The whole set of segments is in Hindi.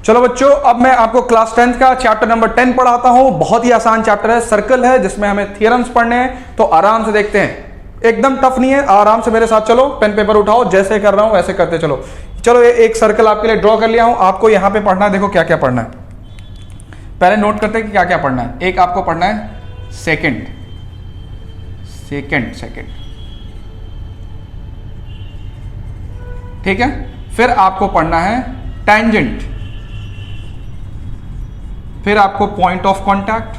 चलो बच्चों, अब मैं आपको क्लास 10 का चैप्टर नंबर 10 पढ़ाता हूं। बहुत ही आसान चैप्टर है, सर्कल है, जिसमें हमें थियरम्स पढ़ने हैं। तो आराम से देखते हैं, एकदम टफ नहीं है। आराम से मेरे साथ चलो, पेन पेपर उठाओ, जैसे कर रहा हूं वैसे करते चलो। चलो, ये एक सर्कल आपके लिए ड्रॉ कर लिया हूं। आपको यहां पे पढ़ना है, देखो क्या क्या पढ़ना है। पहले नोट करते हैं कि क्या क्या पढ़ना है। एक आपको पढ़ना है सेकंड, ठीक है। फिर आपको पढ़ना है टेंजेंट, फिर आपको पॉइंट ऑफ कांटेक्ट,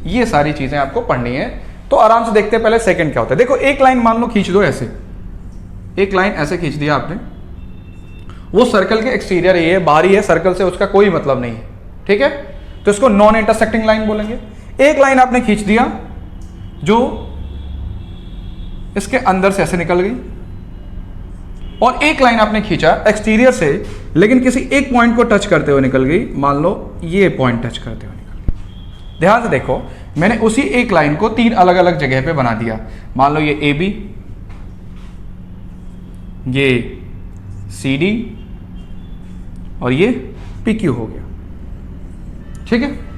ये सारी चीजें आपको पढ़नी है। तो आराम से देखते हैं पहले सेकंड क्या होता है। देखो, एक लाइन मान लो खींच दो ऐसे, एक लाइन ऐसे खींच दिया आपने। वो सर्कल के एक्सटीरियर ही है, बाहरी है, सर्कल से उसका कोई मतलब नहीं है, ठीक है। तो इसको नॉन इंटरसेक्टिंग लाइन बोलेंगे। एक लाइन आपने खींच दिया जो इसके अंदर से ऐसे निकल गई, और एक लाइन आपने खींचा एक्सटीरियर से, लेकिन किसी एक पॉइंट को टच करते हुए निकल गई। मान लो ये पॉइंट टच करते हुए निकल गई। ध्यान से देखो, मैंने उसी एक लाइन को 3 अलग अलग जगह पे बना दिया। मान लो ये AB, ये CD और ये PQ हो गया, ठीक है।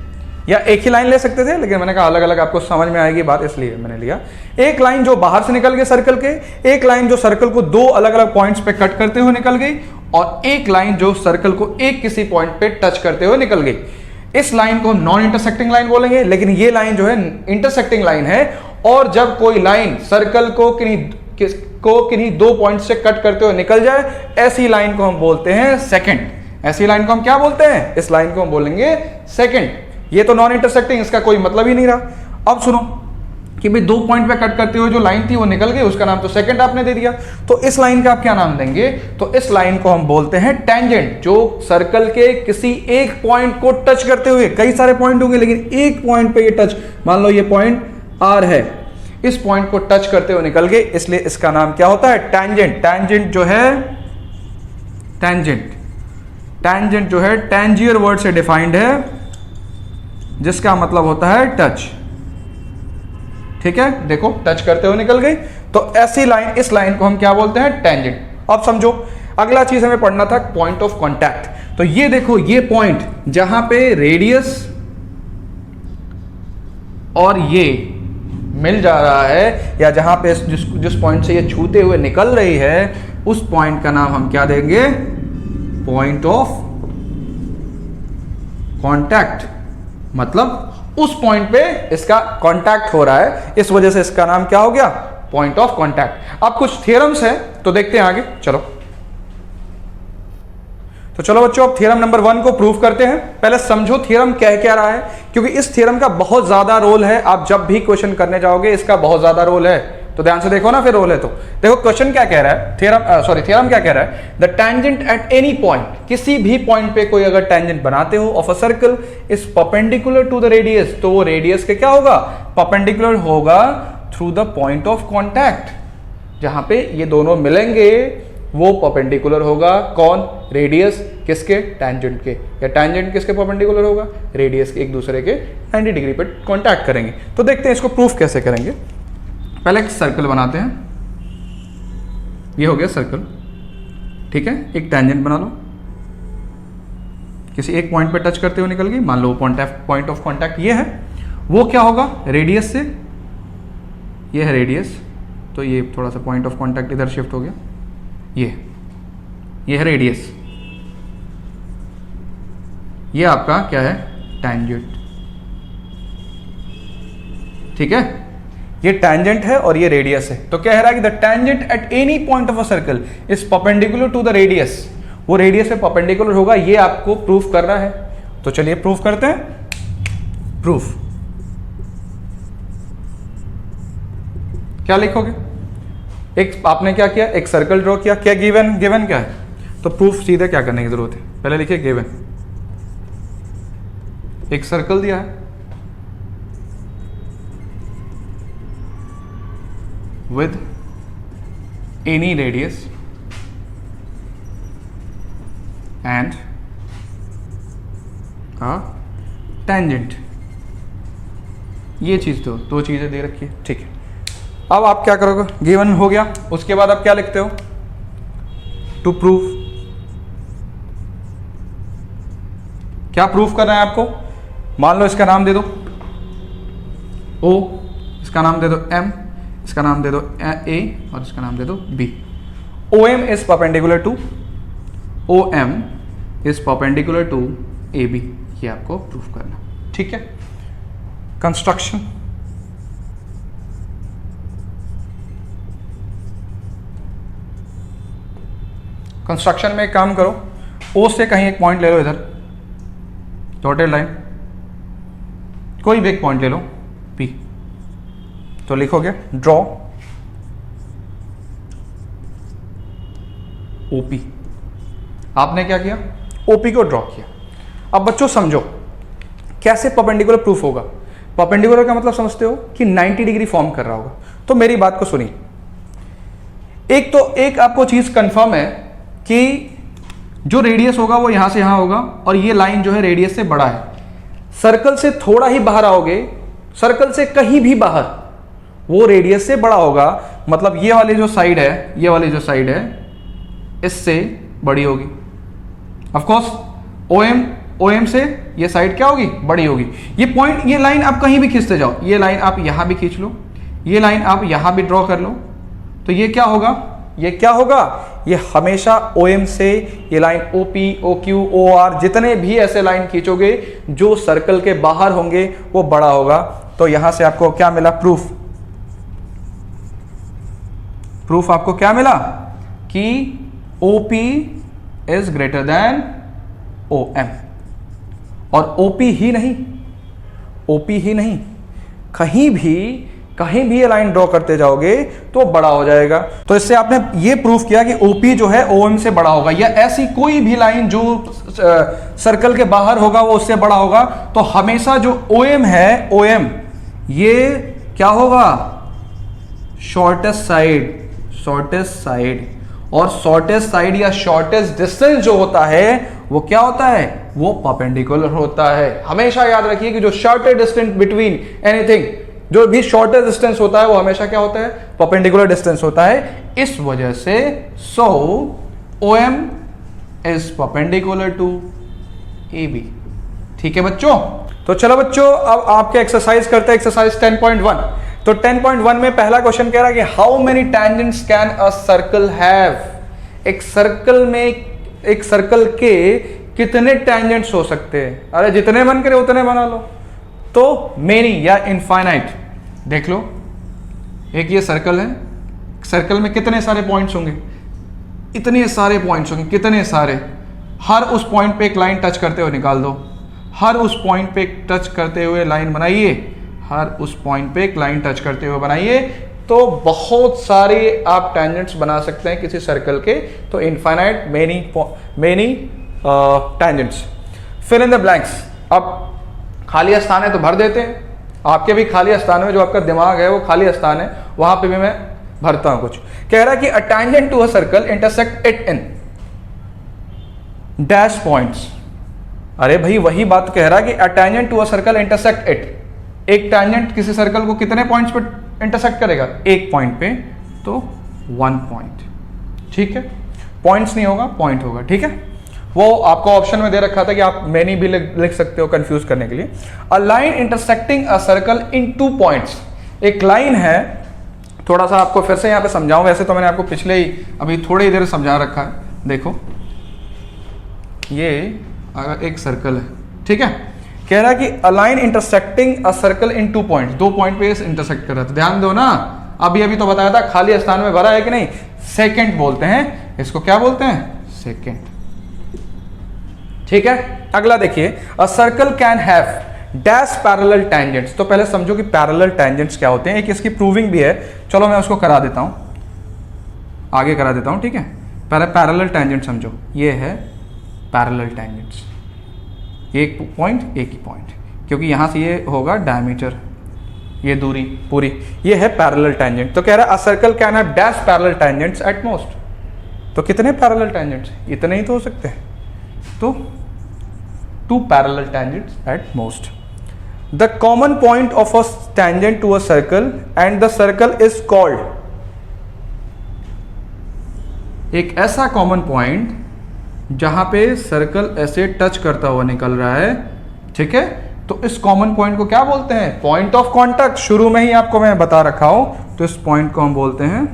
या एक ही लाइन ले सकते थे, लेकिन मैंने कहा अलग अलग आपको समझ में आएगी बात, इसलिए मैंने लिया। एक लाइन जो बाहर से निकल गई सर्कल के, एक लाइन जो सर्कल को 2 अलग अलग पॉइंट्स पे कट करते हुए निकल गई, और एक लाइन जो सर्कल को एक किसी पॉइंट पे टच करते हुए निकल गई। इस लाइन को नॉन इंटरसेक्टिंग लाइन बोलेंगे, लेकिन ये लाइन जो है इंटरसेक्टिंग लाइन है। और जब कोई लाइन सर्कल को किन्हीं 2 पॉइंट से कट करते हुए निकल जाए, ऐसी लाइन को हम बोलते हैं सेकंड। ऐसी लाइन को हम क्या बोलते हैं? इस लाइन को हम बोलेंगे सेकंड। ये तो नॉन इंटरसेक्टिंग, इसका कोई मतलब ही नहीं रहा। अब सुनो कि भाई 2 पॉइंट पे कट करते हुए जो लाइन थी वो निकल गई, उसका नाम तो सेकंड आपने दे दिया। तो इस लाइन का आप क्या नाम देंगे? तो इस लाइन को हम बोलते हैं टेंजेंट, जो सर्कल के किसी एक पॉइंट को टच करते हुए, कई सारे पॉइंट होंगे लेकिन एक पॉइंट पे ये टच, मान लो ये पॉइंट R है, इस पॉइंट को टच करते हुए निकल गए, इसलिए इसका नाम क्या होता है? टेंजेंट। टेंजेंट जो है टेंजेंट जो है टेंजियर वर्ड से डिफाइंड है, जिसका मतलब होता है टच, ठीक है। देखो टच करते हुए निकल गई, तो ऐसी लाइन, इस लाइन को हम क्या बोलते हैं? टेंजेंट। अब समझो, अगला चीज हमें पढ़ना था पॉइंट ऑफ कांटेक्ट। तो ये देखो, ये पॉइंट जहां पे रेडियस और ये मिल जा रहा है, या जहां पे जिस पॉइंट से ये छूते हुए निकल रही है, उस पॉइंट का नाम हम क्या देंगे? Point of contact. मतलब उस पॉइंट पे इसका कांटेक्ट हो रहा है, इस वजह से इसका नाम क्या हो गया? Point of contact. अब कुछ थ्योरम्स है, तो देखते हैं आगे। चलो बच्चों, अब थ्योरम नंबर 1 को प्रूव करते हैं। पहले समझो थ्योरम कह क्या रहा है, क्योंकि इस थ्योरम का बहुत ज्यादा रोल है। आप जब भी क्वेश्चन करने जाओगे, इसका बहुत ज्यादा रोल है, तो ध्यान से देखो ना, फिर रोल है तो देखो क्वेश्चन क्या कह रहा है। थ्योरम क्या कह रहा है? The tangent at any point, किसी भी पॉइंट पे कोई अगर टेंजेंट बनाते हो of a circle is perpendicular to the radius, तो वो रेडियस के क्या होगा? परपेंडिकुलर होगा through the point of contact. जहां पे ये दोनों मिलेंगे वो परपेंडिकुलर होगा। कौन? रेडियस किसके? टेंजेंट के। या टेंजेंट किसके परपेंडिकुलर होगा? रेडियस के। एक दूसरे के 90 डिग्री पे कांटेक्ट करेंगे। तो देखते हैं इसको प्रूफ कैसे करेंगे। पहले एक सर्कल बनाते हैं। ये हो गया सर्कल, ठीक है। एक टेंजेंट बना लो, किसी एक पॉइंट पे टच करते हुए निकल गई, मान लो पॉइंट ऑफ कांटेक्ट ये है। वो क्या होगा? रेडियस से, ये है रेडियस, तो ये थोड़ा सा पॉइंट ऑफ कांटेक्ट इधर शिफ्ट हो गया। ये है रेडियस, ये आपका क्या है? टेंजेंट, ठीक है। ये टेंजेंट है और ये रेडियस है। तो क्या कह रहा है कि the tangent at any point of a circle is perpendicular to the radius, वो रेडियस पे परपेंडिकुलर होगा। ये आपको प्रूफ करना है, तो चलिए प्रूफ करते हैं। प्रूफ क्या लिखोगे? एक आपने क्या किया? एक सर्कल ड्रॉ किया। क्या गिवन क्या है? तो प्रूफ सीधे क्या करने की जरूरत है? पहले लिखिए गिवन। एक सर्कल दिया है with any radius and a tangent, ये चीज दो चीजें दे रखी है, ठीक है। अब आप क्या करोगे? गिवन हो गया, उसके बाद आप क्या लिखते हो? टू प्रूव, क्या प्रूफ करना है आपको? मान लो इसका नाम दे दो O, इसका नाम दे दो M, इसका नाम दे दो A और इसका नाम दे दो B. OM is perpendicular to OM is perpendicular to AB. ये आपको प्रूफ करना, ठीक है. कंस्ट्रक्शन, कंस्ट्रक्शन में एक काम करो, O से कहीं एक पॉइंट ले लो, इधर डॉटेड लाइन, कोई भी एक पॉइंट ले लो P, तो लिखोगे ड्रॉ OP. आपने क्या किया? OP को ड्रॉ किया. अब बच्चों समझो कैसे परपेंडिकुलर प्रूफ होगा. परपेंडिकुलर का मतलब समझते हो कि 90 डिग्री फॉर्म कर रहा होगा. तो मेरी बात को सुनिए. एक आपको चीज कंफर्म है कि जो रेडियस होगा वो यहां से यहां होगा और ये लाइन जो है रेडियस से बड़ा है. सर्कल से थोड़ा ही बाहर आओगे, सर्कल से कहीं भी बाहर, वो रेडियस से बड़ा होगा. मतलब ये वाली जो साइड है, ये वाली जो साइड है इससे बड़ी होगी. ऑफ कोर्स OM से ये साइड क्या होगी? बड़ी होगी. ये पॉइंट, ये लाइन आप कहीं भी खींचते जाओ, ये लाइन आप यहां भी खींच लो, ये लाइन आप यहां भी ड्रॉ कर लो, तो ये क्या होगा? ये क्या होगा? ये हमेशा OM से ये लाइन OP, OQ, OR जितने भी ऐसे लाइन खींचोगे जो सर्कल के बाहर होंगे वो बड़ा होगा. तो यहां से आपको क्या मिला? प्रूफ आपको क्या मिला? कि OP is greater than OM. और OP ही नहीं, कहीं भी ये लाइन ड्रॉ करते जाओगे तो बड़ा हो जाएगा. तो इससे आपने ये प्रूफ किया कि OP जो है OM से बड़ा होगा, या ऐसी कोई भी लाइन जो सर्कल के बाहर होगा वो उससे बड़ा होगा. तो हमेशा जो OM है, OM ये क्या होगा? Shortest side. और शॉर्टेस्ट साइड या शॉर्टेस्ट डिस्टेंस जो होता है वो क्या होता है? वो परपेंडिकुलर होता है. हमेशा याद रखिए कि जो शॉर्टेस्ट डिस्टेंस बिटवीन एनीथिंग, जो भी शॉर्टेस्ट डिस्टेंस होता है वो हमेशा क्या होता है? परपेंडिकुलर डिस्टेंस होता है. इस वजह से OM is perpendicular to AB. ठीक है बच्चों? तो चलो बच्चों, अब आपके एक्सरसाइज करते हैं, एक्सरसाइज 10.1. तो 10.1 में पहला क्वेश्चन कह रहा है कि how many tangents can a circle have. एक सर्कल के कितने टेंजेंट्स हो सकते हैं? अरे जितने मन करे उतने बना लो. तो मेनी या इनफाइनाइट. देख लो, एक ये सर्कल है, सर्कल में कितने सारे पॉइंट्स होंगे? इतने सारे पॉइंट्स होंगे, कितने सारे. हर उस पॉइंट पे एक लाइन टच करते हुए निकाल दो, हर उस पॉइंट पे टच करते हुए लाइन बनाइए, हर उस पॉइंट पे एक लाइन टच करते हुए बनाइए. तो बहुत सारे आप टेंजेंट्स बना सकते हैं किसी सर्कल के. तो infinite, many tangents. Fill in the blanks. अब खाली स्थान है तो भर देते हैं. आपके भी खाली स्थान में, जो आपका दिमाग है वो खाली स्थान है, वहां पे भी मैं भरता हूं कुछ. कह रहा है कि a tangent to a circle intersect it in dash points. अरे भाई वही बात कह रहा है कि a tangent to a circle intersect it. एक टेंजेंट किसी सर्कल को कितने पॉइंट्स पे इंटरसेक्ट करेगा? एक पॉइंट पे. तो 1 पॉइंट. ठीक है, पॉइंट्स नहीं होगा, पॉइंट होगा. ठीक है, वो आपको ऑप्शन में दे रखा था कि आप मैनी भी लिख सकते हो कंफ्यूज करने के लिए. A line intersecting a circle in 2 points. एक लाइन है, थोड़ा सा आपको फिर से यहाँ पे समझाऊं. वैसे तो मैंने आपको पिछले ही अभी थोड़ी देर समझा रखा है. देखो, ये अगर एक सर्कल है, ठीक है, कह रहा है कि a line intersecting a circle in 2 points. 2 point पे इंटरसेक्ट कर रहा था. ध्यान दो ना, अभी तो बताया था खाली स्थान में भरा है कि नहीं. सेकेंड बोलते हैं इसको. क्या बोलते हैं? सेकेंड. ठीक है, अगला देखिए. A circle can have dash parallel tangents. तो पहले समझो कि पैरेलल टेंजेंट्स क्या होते हैं. एक इसकी प्रूविंग भी है, चलो मैं उसको करा देता हूं, आगे करा देता हूं. ठीक है, पहले पैरेलल टेंजेंट समझो. ये है पैरेलल टेंजेंट्स. एक पॉइंट, एक ही पॉइंट, क्योंकि यहां से ये होगा डायमीटर, ये दूरी पूरी, ये है पैरेलल टेंजेंट. तो कह रहा है a circle can have dash parallel tangents at most. तो कितने पैरेलल टेंजेंट्स? इतने ही तो हो सकते हैं. तो 2 parallel tangents at most. The common point of a tangent to a circle and the circle is called. एक ऐसा कॉमन पॉइंट जहां पे सर्कल ऐसे टच करता हुआ निकल रहा है, ठीक है, तो इस कॉमन पॉइंट को क्या बोलते हैं? Point of contact. शुरू में ही आपको मैं बता रखा हूं, तो इस पॉइंट को हम बोलते हैं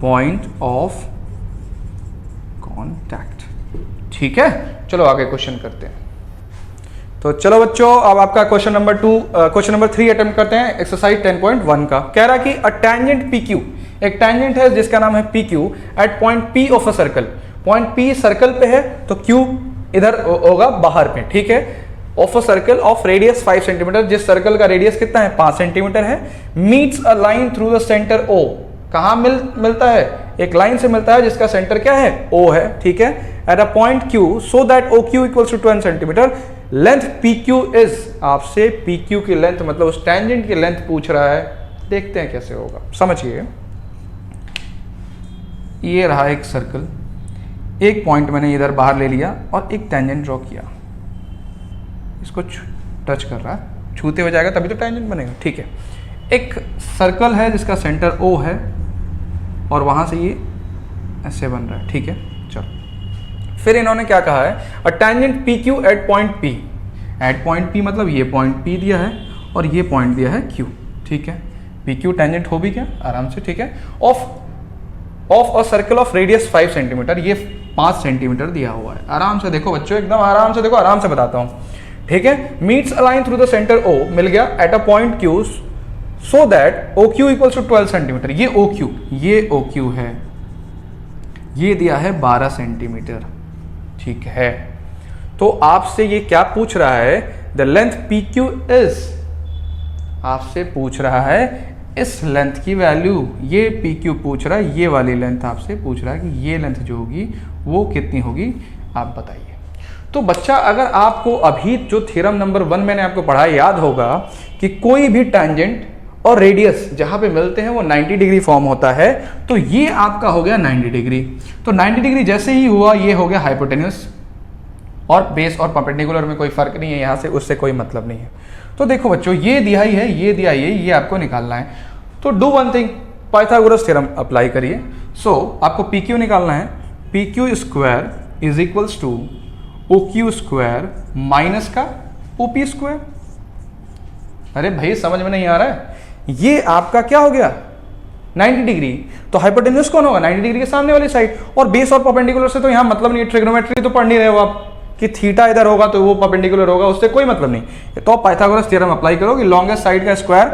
पॉइंट ऑफ कांटेक्ट, ठीक है। चलो आगे क्वेश्चन करते हैं। तो चलो बच्चों, अब आपका क्वेश्चन नंबर 3 अटेम्प्ट करते हैं, एक्सरसाइज 10.1 का। कह रहा कि अ टेंजेंट पी क्यू, एक टेंजेंट है जिसका नाम है P Q at point P of a circle. Point P circle पे है तो क्यू इधर होगा बाहर पे, ठीक है, of a circle of radius 5 centimetre, जिस सर्कल का रेडियस कितना है? 5 सेंटीमीटर है। Meets a line through the centre O, कहां मिलता है? एक लाइन से मिलता है जिसका सेंटर क्या है? ओ है, ठीक है। At a point Q so that O Q equals to 12 centimetre, length P Q is, आपसे पी क्यू की लेंथ मतलब उस टेंजेंट की लेंथ पूछ रहा है। देखते हैं कैसे होगा, समझिए। ये रहा एक सर्कल, एक पॉइंट मैंने इधर बाहर ले लिया और एक टेंजेंट ड्रॉ किया, इसको टच कर रहा है, छूते हुए जाएगा तभी तो टेंजेंट बनेगा, ठीक है। एक सर्कल है जिसका सेंटर ओ है और वहां से ये ऐसे बन रहा है, ठीक है। चलो फिर इन्होंने क्या कहा है? A tangent P Q at point P, at point P मतलब ये पॉइंट पी दिया है और ये पॉइंट दिया है क्यू, ठीक है। पी क्यू टेंजेंट हो भी क्या आराम से, ठीक है। Of a circle of radius 5 centimetre, ये 5 सेंटीमीटर दिया हुआ है। आराम से देखो बच्चों, एकदम आराम से देखो, आराम से बताता हूं, ठीक है। Meets a line through the centre O, मिल गया at a point Q so that O Q equals to 12 centimetre. ये ओ क्यू है, ये दिया है 12 सेंटीमीटर, ठीक है। तो आपसे ये क्या पूछ रहा है? The length P Q is, आपसे पूछ रहा है इस लेंथ की वैल्यू, ये पी क्यू पूछ रहा है, ये वाली लेंथ आपसे पूछ रहा है कि ये लेंथ जो होगी वो कितनी होगी, आप बताइए। तो बच्चा, अगर आपको अभी जो थ्योरम नंबर 1 मैंने आपको पढ़ाया याद होगा कि कोई भी टेंजेंट और रेडियस जहां पे मिलते हैं वो 90 डिग्री फॉर्म होता है, तो ये आपका हो गया 90 डिग्री। तो 90 डिग्री जैसे ही हुआ ये हो गया हाइपोटेन्यूस, और बेस और परपेंडिकुलर में कोई फर्क नहीं है, यहां से उससे कोई मतलब नहीं है। तो देखो बच्चों, ये दिया ही है, ये दिया ये आपको निकालना है। तो do one thing, Pythagoras theorem apply करिए। सो आपको पी क्यू निकालना है, P Q square is equals to O Q square minus का ओ पी स्क्वायर। अरे भाई समझ में नहीं आ रहा है? ये आपका क्या हो गया 90 डिग्री, तो हाइपोटेन्यूस कौन होगा? 90 डिग्री के सामने वाली साइड, और बेस और परपेंडिकुलर से तो यहां मतलब नहीं है, ट्रिग्नोमेट्री तो पढ़ नहीं रहे हो आप कि थीटा इधर होगा तो वो परपेंडिकुलर होगा, उससे कोई मतलब नहीं। तो पाइथागोरस थ्योरम अप्लाई करो कि लॉन्गेस्ट साइड का स्क्वायर,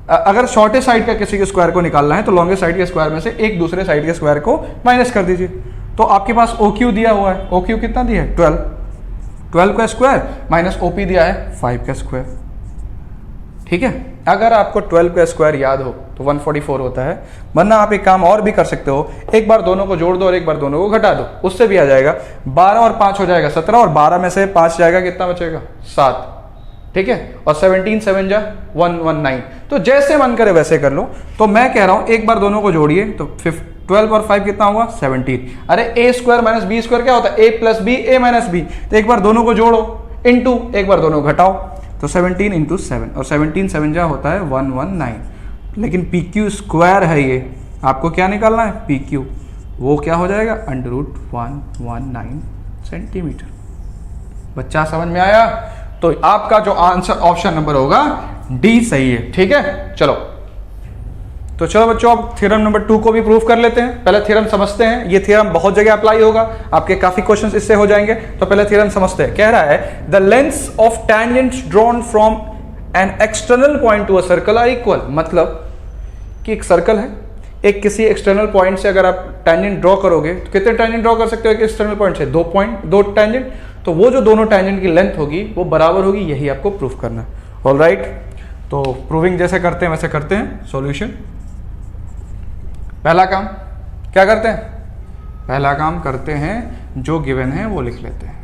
अगर शॉर्टेस्ट साइड का किसी के स्क्वायर को निकालना है तो लॉन्गेस्ट साइड के स्क्वायर में से एक दूसरे साइड के स्क्वायर को माइनस कर दीजिए। तो आपके पास ओ क्यू दिया हुआ है, ओ क्यू कितना दिया है? 12 का स्क्वायर माइनस ओ पी दिया है 5 का स्क्वायर, ठीक है। अगर आपको 12 का स्क्वायर याद हो तो 144 होता है, वरना आप एक काम और भी कर सकते हो, एक बार दोनों को जोड़ दो और एक बार दोनों को घटा दो, उससे भी आ जाएगा। 12 और 5 हो जाएगा 17, और 12 में से 5 जाएगा, कितना बचेगा? 7, ठीक है। और 17 7 जा 119। तो जैसे मन करे वैसे कर लो। तो मैं कह रहा हूं एक बार दोनों को जोड़िए, तो 12 और 5 कितना होगा? 17। अरे ए स्क्वायर माइनस बी स्क्वायर क्या होता है? ए प्लस बी, ए माइनस बी। तो एक बार दोनों को जोड़ो, इनटू एक बार दोनों को घटाओ, तो 17 इंटू 7, और 17 7 जा होता है 119। लेकिन पी क्यू स्क्वायर है ये, आपको क्या निकालना है? पी क्यू, वो क्या हो जाएगा? √119 सेंटीमीटर। बच्चा समझ में आया? तो आपका जो आंसर ऑप्शन नंबर होगा डी सही है, ठीक है। चलो तो चलो बच्चों, अब थ्योरम नंबर 2 को भी प्रूव कर लेते हैं। पहले थ्योरम समझते हैं, ये थ्योरम बहुत जगह अप्लाई होगा, आपके काफी क्वेश्चंस इससे हो जाएंगे। तो पहले थ्योरम समझते हैं। कह रहा है the lengths of tangents drawn from an external point to a circle are equal. मतलब कि एक सर्कल है, एक किसी एक्सटर्नल पॉइंट से अगर आप टेंजेंट ड्रॉ करोगे तो कितने टेंजेंट ड्रॉ कर सकते हो? एक एक्सटर्नल पॉइंट से 2 टेंजेंट, तो वो जो दोनों टेंजेंट की लेंथ होगी वो बराबर होगी, यही आपको प्रूफ करना है। ऑलराइट, तो प्रूविंग जैसे करते हैं वैसे करते हैं। सॉल्यूशन, पहला काम क्या करते हैं? पहला काम करते हैं जो गिवन है वो लिख लेते हैं।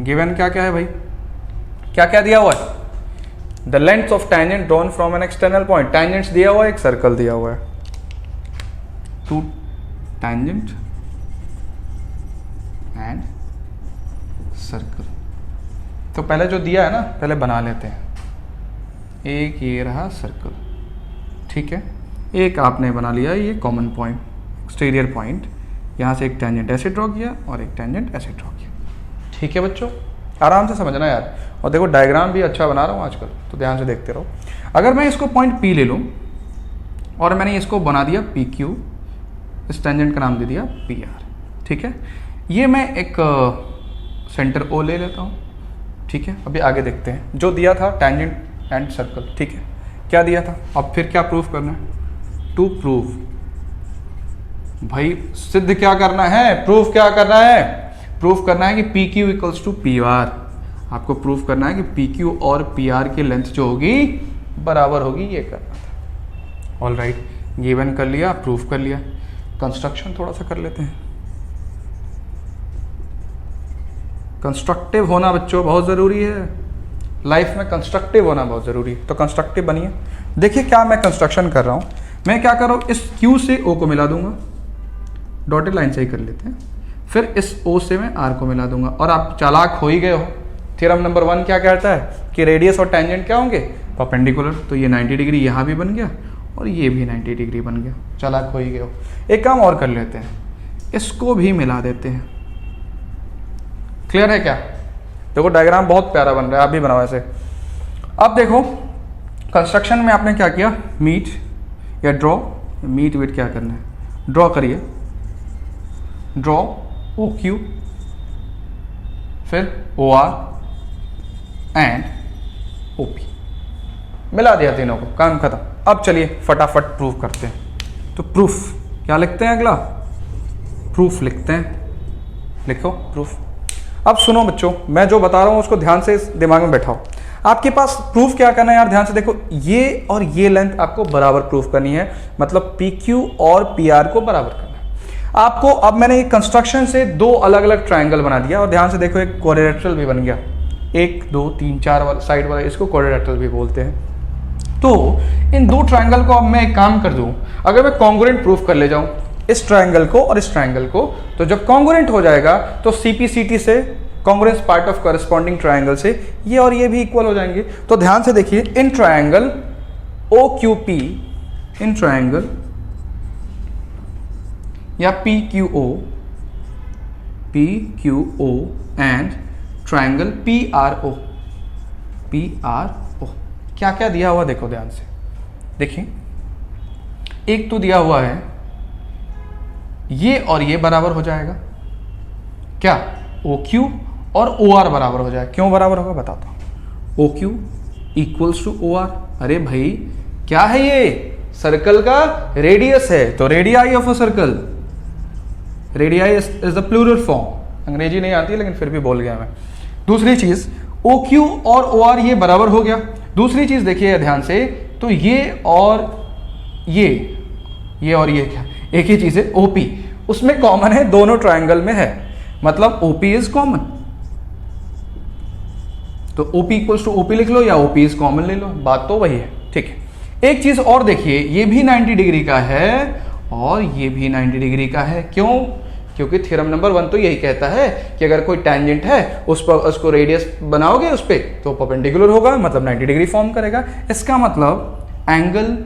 गिवन क्या क्या है भाई? क्या क्या दिया हुआ है? The length of tangent drawn from an external point, tangents दिया हुआ है, एक सर्कल दिया हुआ है, 2 टेंजेंट एंड सर्कल। तो पहले जो दिया है ना, पहले बना लेते हैं। एक ये रहा सर्कल, ठीक है। एक आपने बना लिया ये कॉमन पॉइंट, एक्सटीरियर पॉइंट, यहाँ से एक टेंजेंट ऐसे ड्रॉ किया और एक टेंजेंट ऐसे ड्रॉ किया। ठीक है बच्चों, आराम से समझना यार। और देखो डायग्राम भी अच्छा बना रहा हूँ आजकल, तो ध्यान से देखते रहो। अगर मैं इसको पॉइंट P ले लूँ और मैंने इसको बना दिया PQ, इस टेंजेंट का नाम दे दिया PR। ठीक है, ये मैं एक सेंटर O ले लेता हूँ। ठीक है, अभी आगे देखते हैं। जो दिया था टेंजेंट एंड सर्कल, ठीक है, क्या दिया था। अब फिर क्या प्रूफ करना है, टू प्रूव, भाई सिद्ध क्या करना है, प्रूफ क्या करना है, प्रूफ करना है कि PQ इक्वल्स टू PR। आपको प्रूफ करना है कि PQ और PR की लेंथ जो होगी बराबर होगी, ये करना था। ऑल राइट, गिवन कर लिया, प्रूफ कर लिया। कंस्ट्रक्शन थोड़ा सा कर लेते हैं। कंस्ट्रक्टिव होना बच्चों बहुत ज़रूरी है, लाइफ में कंस्ट्रक्टिव होना बहुत ज़रूरी है। तो कंस्ट्रक्टिव बनिए। देखिए क्या मैं कंस्ट्रक्शन कर रहा हूँ, मैं क्या कर रहा हूँ, इस Q से O को मिला दूंगा, डॉटेड लाइन से ही कर लेते हैं। फिर इस O से मैं R को मिला दूंगा। और आप चालाक हो ही गए हो, थ्योरम नंबर 1 क्या कहता है कि रेडियस और टेंजेंट क्या होंगे, परपेंडिकुलर। तो ये 90 डिग्री यहाँ भी बन गया और ये भी 90 डिग्री बन गया। चालाक हो ही गए हो। एक काम और कर लेते हैं, इसको भी मिला देते हैं। क्लियर है क्या। देखो डायग्राम बहुत प्यारा बन रहा है, आप भी बनाओ ऐसे। अब देखो कंस्ट्रक्शन में आपने क्या किया, मीट या ड्रॉ, मीट वीट क्या करना है, ड्रॉ करिए, ड्रॉ OQ, फिर OR एंड OP, मिला दिया तीनों को, काम खत्म। अब चलिए फटाफट प्रूफ करते हैं। तो प्रूफ क्या लिखते हैं, अगला प्रूफ लिखते हैं। लिखो प्रूफ। अब सुनो बच्चों, मैं जो बता रहा हूँ उसको ध्यान से दिमाग में बैठाओ। आपके पास प्रूफ क्या करना है यार, ध्यान से देखो, ये और ये लेंथ आपको बराबर प्रूफ करनी है, मतलब PQ और PR को बराबर करना है आपको। अब मैंने एक कंस्ट्रक्शन से दो अलग अलग ट्रायंगल बना दिया और ध्यान से देखो एक क्वाड्रिलेटरल भी बन गया, 1 2 3 4 वाला साइड वाला, इसको क्वाड्रिलेटरल भी बोलते हैं। तो इन दो ट्रायंगल को अब मैं एक काम कर दूं, अगर मैं कॉन्ग्रुएंट प्रूफ कर ले जाऊं इस ट्रायंगल को और इस ट्रायंगल को, तो जब कॉन्ग्रुएंट हो जाएगा तो CPCT से, congruence part of corresponding triangle से, ये और ये भी इक्वल हो जाएंगे। तो ध्यान से देखिए, in triangle OQP, in triangle या PQO एंड ट्रायंगल PRO, क्या क्या दिया हुआ देखो ध्यान से। देखिए एक तो दिया हुआ है ये और ये बराबर हो जाएगा, क्या OQ और OR बराबर हो जाएगा। क्यों बराबर होगा बताता हूं। OQ इक्वल्स टू OR, अरे भाई क्या है ये, सर्कल का रेडियस है, तो radii of a circle, radii is the plural form. अंग्रेजी नहीं आती लेकिन फिर भी बोल गया मैं। दूसरी चीज OQ और OR ये बराबर हो गया। दूसरी चीज देखिए ध्यान से, तो ये और ये और ये क्या, एक ही चीज है OP, उसमें कॉमन है, दोनों ट्रायंगल में है, मतलब OP इज कॉमन। तो OP इक्वल्स टू OP लिख लो या OP इज कॉमन ले लो, बात तो वही है। ठीक है, एक चीज और देखिए, ये भी 90 डिग्री का है और ये भी 90 डिग्री का है। क्यों, क्योंकि थ्योरम नंबर 1 तो यही कहता है कि अगर कोई टेंजेंट है उस पर उसको रेडियस बनाओगे उस पर, तो परपेंडिकुलर होगा, मतलब 90 डिग्री फॉर्म करेगा। इसका मतलब angle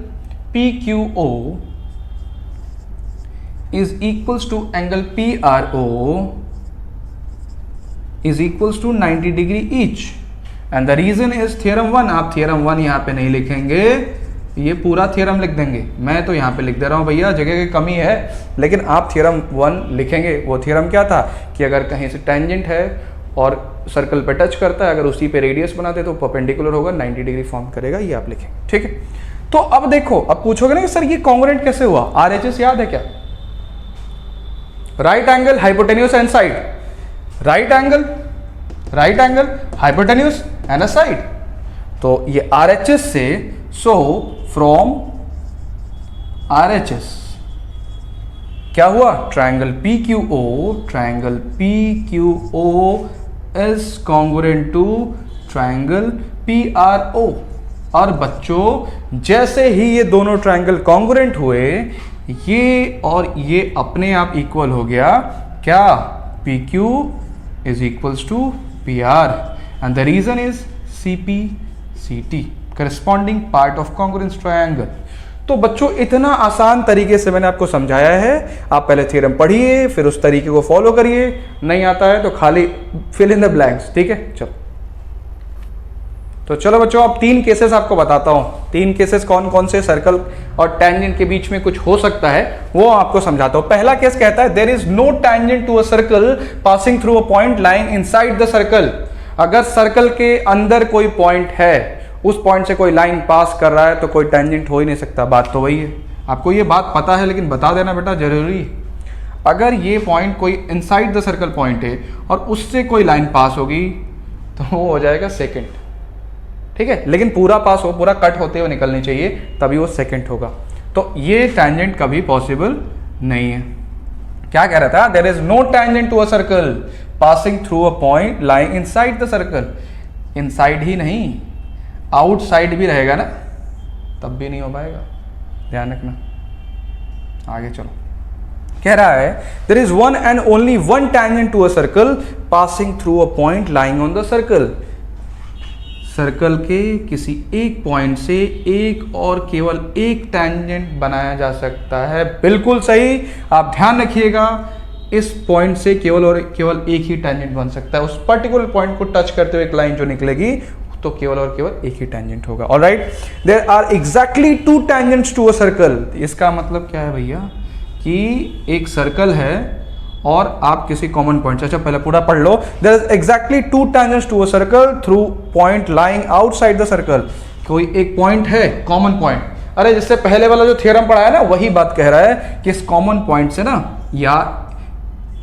PQO is equals to angle PRO is equals to 90 degree each, and the reason is theorem 1। आप theorem 1 यहाँ पे नहीं लिखेंगे, ये पूरा थ्योरम लिख देंगे। मैं तो यहाँ पे लिख दे रहा हूँ भैया, जगह की कमी है, लेकिन आप थ्योरम 1 लिखेंगे। वो थ्योरम क्या था कि अगर कहीं से टेंजेंट है और सर्कल पे टच करता है, अगर उसी पे रेडियस बनाते तो परपेंडिकुलर होगा, 90 डिग्री फॉर्म करेगा, ये आप लिखेंगे। ठीक है, तो अब देखो, अब पूछोगे ना कि सर ये कॉन्ग्रुएंट कैसे हुआ, RHS याद है क्या, right angle hypotenuse and side, right angle hypotenuse and a side. तो ये RHS से, सो फ्रॉम RHS क्या हुआ, triangle PQO is congruent to triangle PRO। और बच्चों जैसे ही ये दोनों ट्रायंगल कॉन्ग्रुएंट हुए, ये और ये अपने आप इक्वल हो गया, क्या, PQ is equals to PR and the reason is CPCT, corresponding part of congruence triangle. तो बच्चों इतना आसान तरीके से मैंने आपको समझाया है, आप पहले थ्योरम पढ़िए, फिर उस तरीके को फॉलो करिए, नहीं आता है तो खाली फिल इन द ब्लैंक्स, ठीक है। चलो तो चलो बच्चों, अब 3 केसेस आपको बताता हूं। 3 केसेस कौन कौन से सर्कल और टैंजेंट के बीच में कुछ हो सकता है वो आपको समझाता हूं। पहला केस कहता है there is no tangent to a circle passing through a point lying inside the circle. अगर सर्कल के अंदर कोई पॉइंट है, उस पॉइंट से कोई लाइन पास कर रहा है तो कोई टैंजेंट हो ही नहीं सकता। बात तो वही है, आपको ये बात पता है लेकिन बता देना बेटा जरूरी है। अगर ये पॉइंट कोई इनसाइड द सर्कल पॉइंट है और उससे कोई लाइन पास होगी तो वो हो जाएगा सेकंड, ठीक है। लेकिन पूरा पास हो, पूरा कट होते हुए निकलनी चाहिए, तभी वो सेकंड होगा। तो ये टैंजेंट कभी पॉसिबल नहीं है। क्या कह रहा था, there is no tangent to a circle passing through a point lying inside the circle. Inside ही नहीं, आउटसाइड भी रहेगा ना, तब भी नहीं हो पाएगा, ध्यान रखना। आगे चलो, कह रहा है there is one and only one tangent to a circle passing through a point lying on the circle. Circle के किसी एक पॉइंट से एक और केवल एक टैंजेंट बनाया जा सकता है। बिल्कुल सही, आप ध्यान रखिएगा, इस पॉइंट से केवल और केवल एक ही टैंजेंट बन सकता है। उस पर्टिकुलर पॉइंट को टच करते हुए एक लाइन जो निकलेगी तो केवल और केवल एक ही टैंजेंट होगा। Alright, there are exactly 2 tangents to a circle. इसका मतलब क्या है भैया कि एक सर्कल है और आप किसी कॉमन पॉइंट, अच्छा पहले पूरा पढ़ लो। There is exactly 2 tangents to a circle through point lying outside the circle. कोई एक पॉइंट है, कॉमन पॉइंट। अरे जिससे पहले वाला जो थ्योरम पढ़ा है ना, वही बात कह रहा है कि इस कॉमन पॉइंट से ना या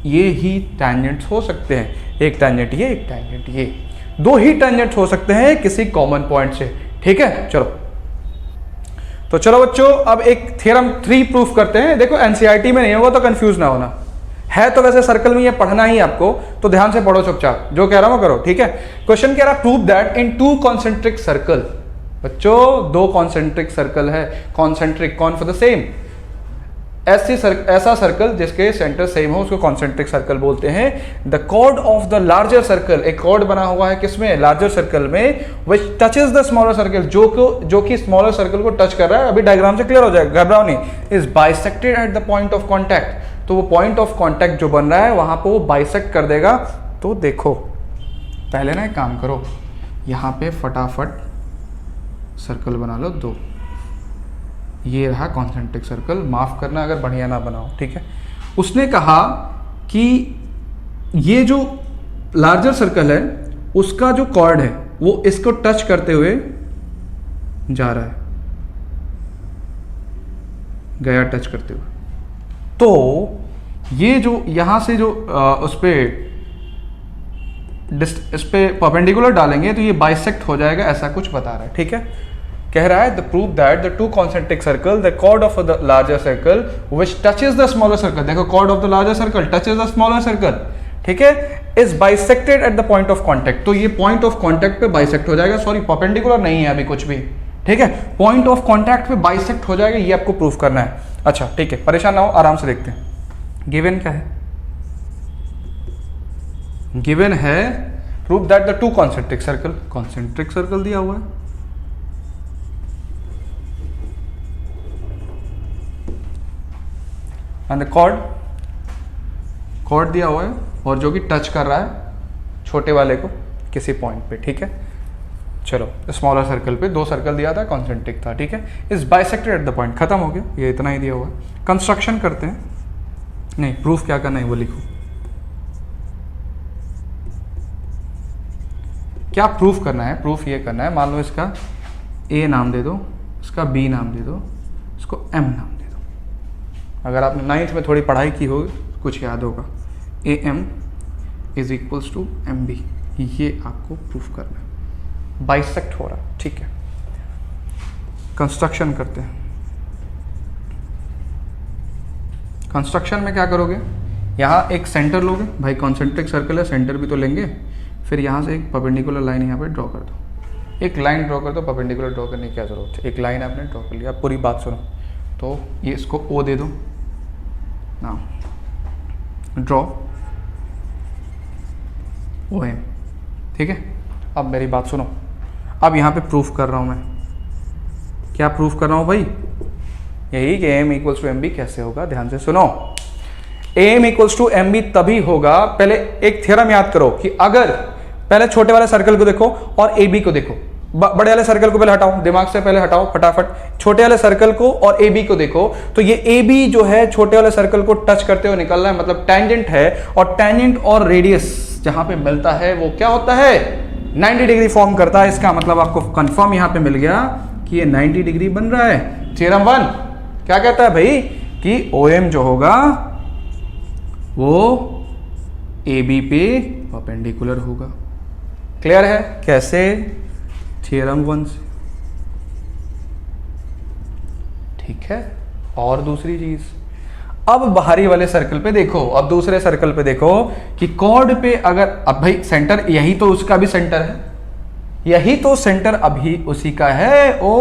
ये ही टैंजेंट्स हो सकते हैं। एक टैंजेंट ये, एक टैंजेंट ये, 2 ही टैंजेंट्स हो सकते हैं किसी कॉमन पॉइंट से, ठीक है। चलो तो चलो बच्चों, अब एक थ्योरम 3 प्रूफ करते हैं। देखो एनसीईआरटी में नहीं होगा तो कंफ्यूज ना होना है, तो वैसे सर्कल में ये पढ़ना ही आपको, तो ध्यान से पढ़ो चुपचाप, जो कह रहा हूं करो, ठीक है। क्वेश्चन कह रहा है prove that in 2 concentric circle. बच्चों 2 कॉन्सेंट्रिक सर्कल है, कॉन्सेंट्रिक कौन फॉर द सेम, ऐसा सर्कल जिसके सेंटर सेम हो उसको कॉन्सेंट्रिक सर्कल बोलते हैं। The chord of the larger circle, एक कॉर्ड बना हुआ है किसमें, लार्जर सर्कल में, which touches the smaller circle, जो कि स्मॉलर सर्कल को टच कर रहा है। अभी डायग्राम से क्लियर हो जाएगा, घबराओ नहीं। Is bisected at the point of contact, तो वो पॉइंट ऑफ कॉन्टैक्ट जो बन रहा है वहां पर वो बाइसेक्ट कर देगा। तो देखो पहले ना एक काम करो, यहाँ पे फटाफट सर्कल बना लो 2। ये रहा कॉन्सेंट्रिक सर्कल, माफ करना अगर बढ़िया ना बनाओ, ठीक है। उसने कहा कि ये जो लार्जर सर्कल है उसका जो कॉर्ड है वो इसको टच करते हुए जा रहा है, गया टच करते हुए। तो ये जो यहां से जो उस पे परपेंडिकुलर डालेंगे तो ये बाइसेक्ट हो जाएगा, ऐसा कुछ बता रहा है, ठीक है। कह रहा है the prove that the 2 concentric circle, the chord of the larger circle which touches the smaller circle, देखो chord of the larger circle touches the smaller circle, ठीक है, is bisected at the point of contact. तो ये पॉइंट ऑफ कॉन्टैक्ट पे बाइसेक्ट हो जाएगा, सॉरी परपेंडिकुलर नहीं है अभी कुछ भी, ठीक है, पॉइंट ऑफ कॉन्टैक्ट पे बाइसेक्ट हो जाएगा, ये आपको प्रूफ करना है। अच्छा ठीक है, परेशान ना हो, आराम से देखते हैं। गिवन क्या है, गिवन है prove that the 2 concentric circle, concentric circle दिया हुआ है, एंड द कॉर्ड दिया हुआ है और जो कि टच कर रहा है छोटे वाले को किसी पॉइंट पे, ठीक है। चलो स्मॉलर सर्कल पे 2 सर्कल दिया था, कॉन्सेंट्रिक था, ठीक है। Is bisected at the point, खत्म हो गया, ये इतना ही दिया हुआ है। कंस्ट्रक्शन करते हैं, नहीं प्रूफ क्या करना है वो लिखो। क्या प्रूफ करना है, प्रूफ ये करना है, मान लो इसका ए नाम दे दो, इसका बी नाम दे दो, इसको एम नाम दे दो। अगर आपने 9th में थोड़ी पढ़ाई की होगी कुछ याद होगा, A M is equals to M B, ये आपको प्रूफ करना है, बाइसेक्ट हो रहा, ठीक है। कंस्ट्रक्शन करते हैं। कंस्ट्रक्शन में क्या करोगे, यहाँ एक सेंटर लोगे, भाई कॉन्सेंट्रिक सर्कल है सेंटर भी तो लेंगे, फिर यहाँ से एक परपेंडिकुलर लाइन यहाँ पे ड्रॉ कर दो, एक लाइन ड्रॉ कर दो, परपेंडिकुलर ड्रॉ करने की क्या जरूरत है, एक लाइन आपने ड्रॉ कर लिया। पूरी बात सुनो, तो ये इसको ओ दे दो ना, ड्रॉ ओ एम, ठीक है। अब मेरी बात सुनो, अब यहाँ पे प्रूफ कर रहा हूँ मैं, क्या प्रूफ कर रहा हूँ भाई, यही कि M equals to M B कैसे होगा, ध्यान से सुनो। M equals to M B तभी होगा, पहले एक थ्योरम याद करो कि अगर पहले छोटे वाले सर्कल को देखो और ए बी को देखो, बड़े वाले सर्कल को पहले हटाओ, दिमाग से पहले हटाओ फटाफट, छोटे वाले सर्कल को और ए बी को देखो, तो ये ए बी जो है छोटे वाले सर्कल को टच करते हुए निकल रहा है, मतलब टेंजेंट है, और टेंजेंट और रेडियस जहां पे मिलता है वो क्या होता है, 90 डिग्री फॉर्म करता है। इसका मतलब आपको कंफर्म यहां पे मिल गया कि ये 90 डिग्री बन रहा है। थ्योरम 1 क्या कहता है भाई कि OM जो होगा वो AB पे परपेंडिकुलर होगा। क्लियर है? कैसे? थ्योरम 1 से। ठीक है, और दूसरी चीज, अब बाहरी वाले सर्कल पे देखो, अब दूसरे सर्कल पे देखो कि कॉर्ड पे अगर, अब भाई सेंटर यही तो उसका भी सेंटर है, यही तो सेंटर अभी उसी का है O,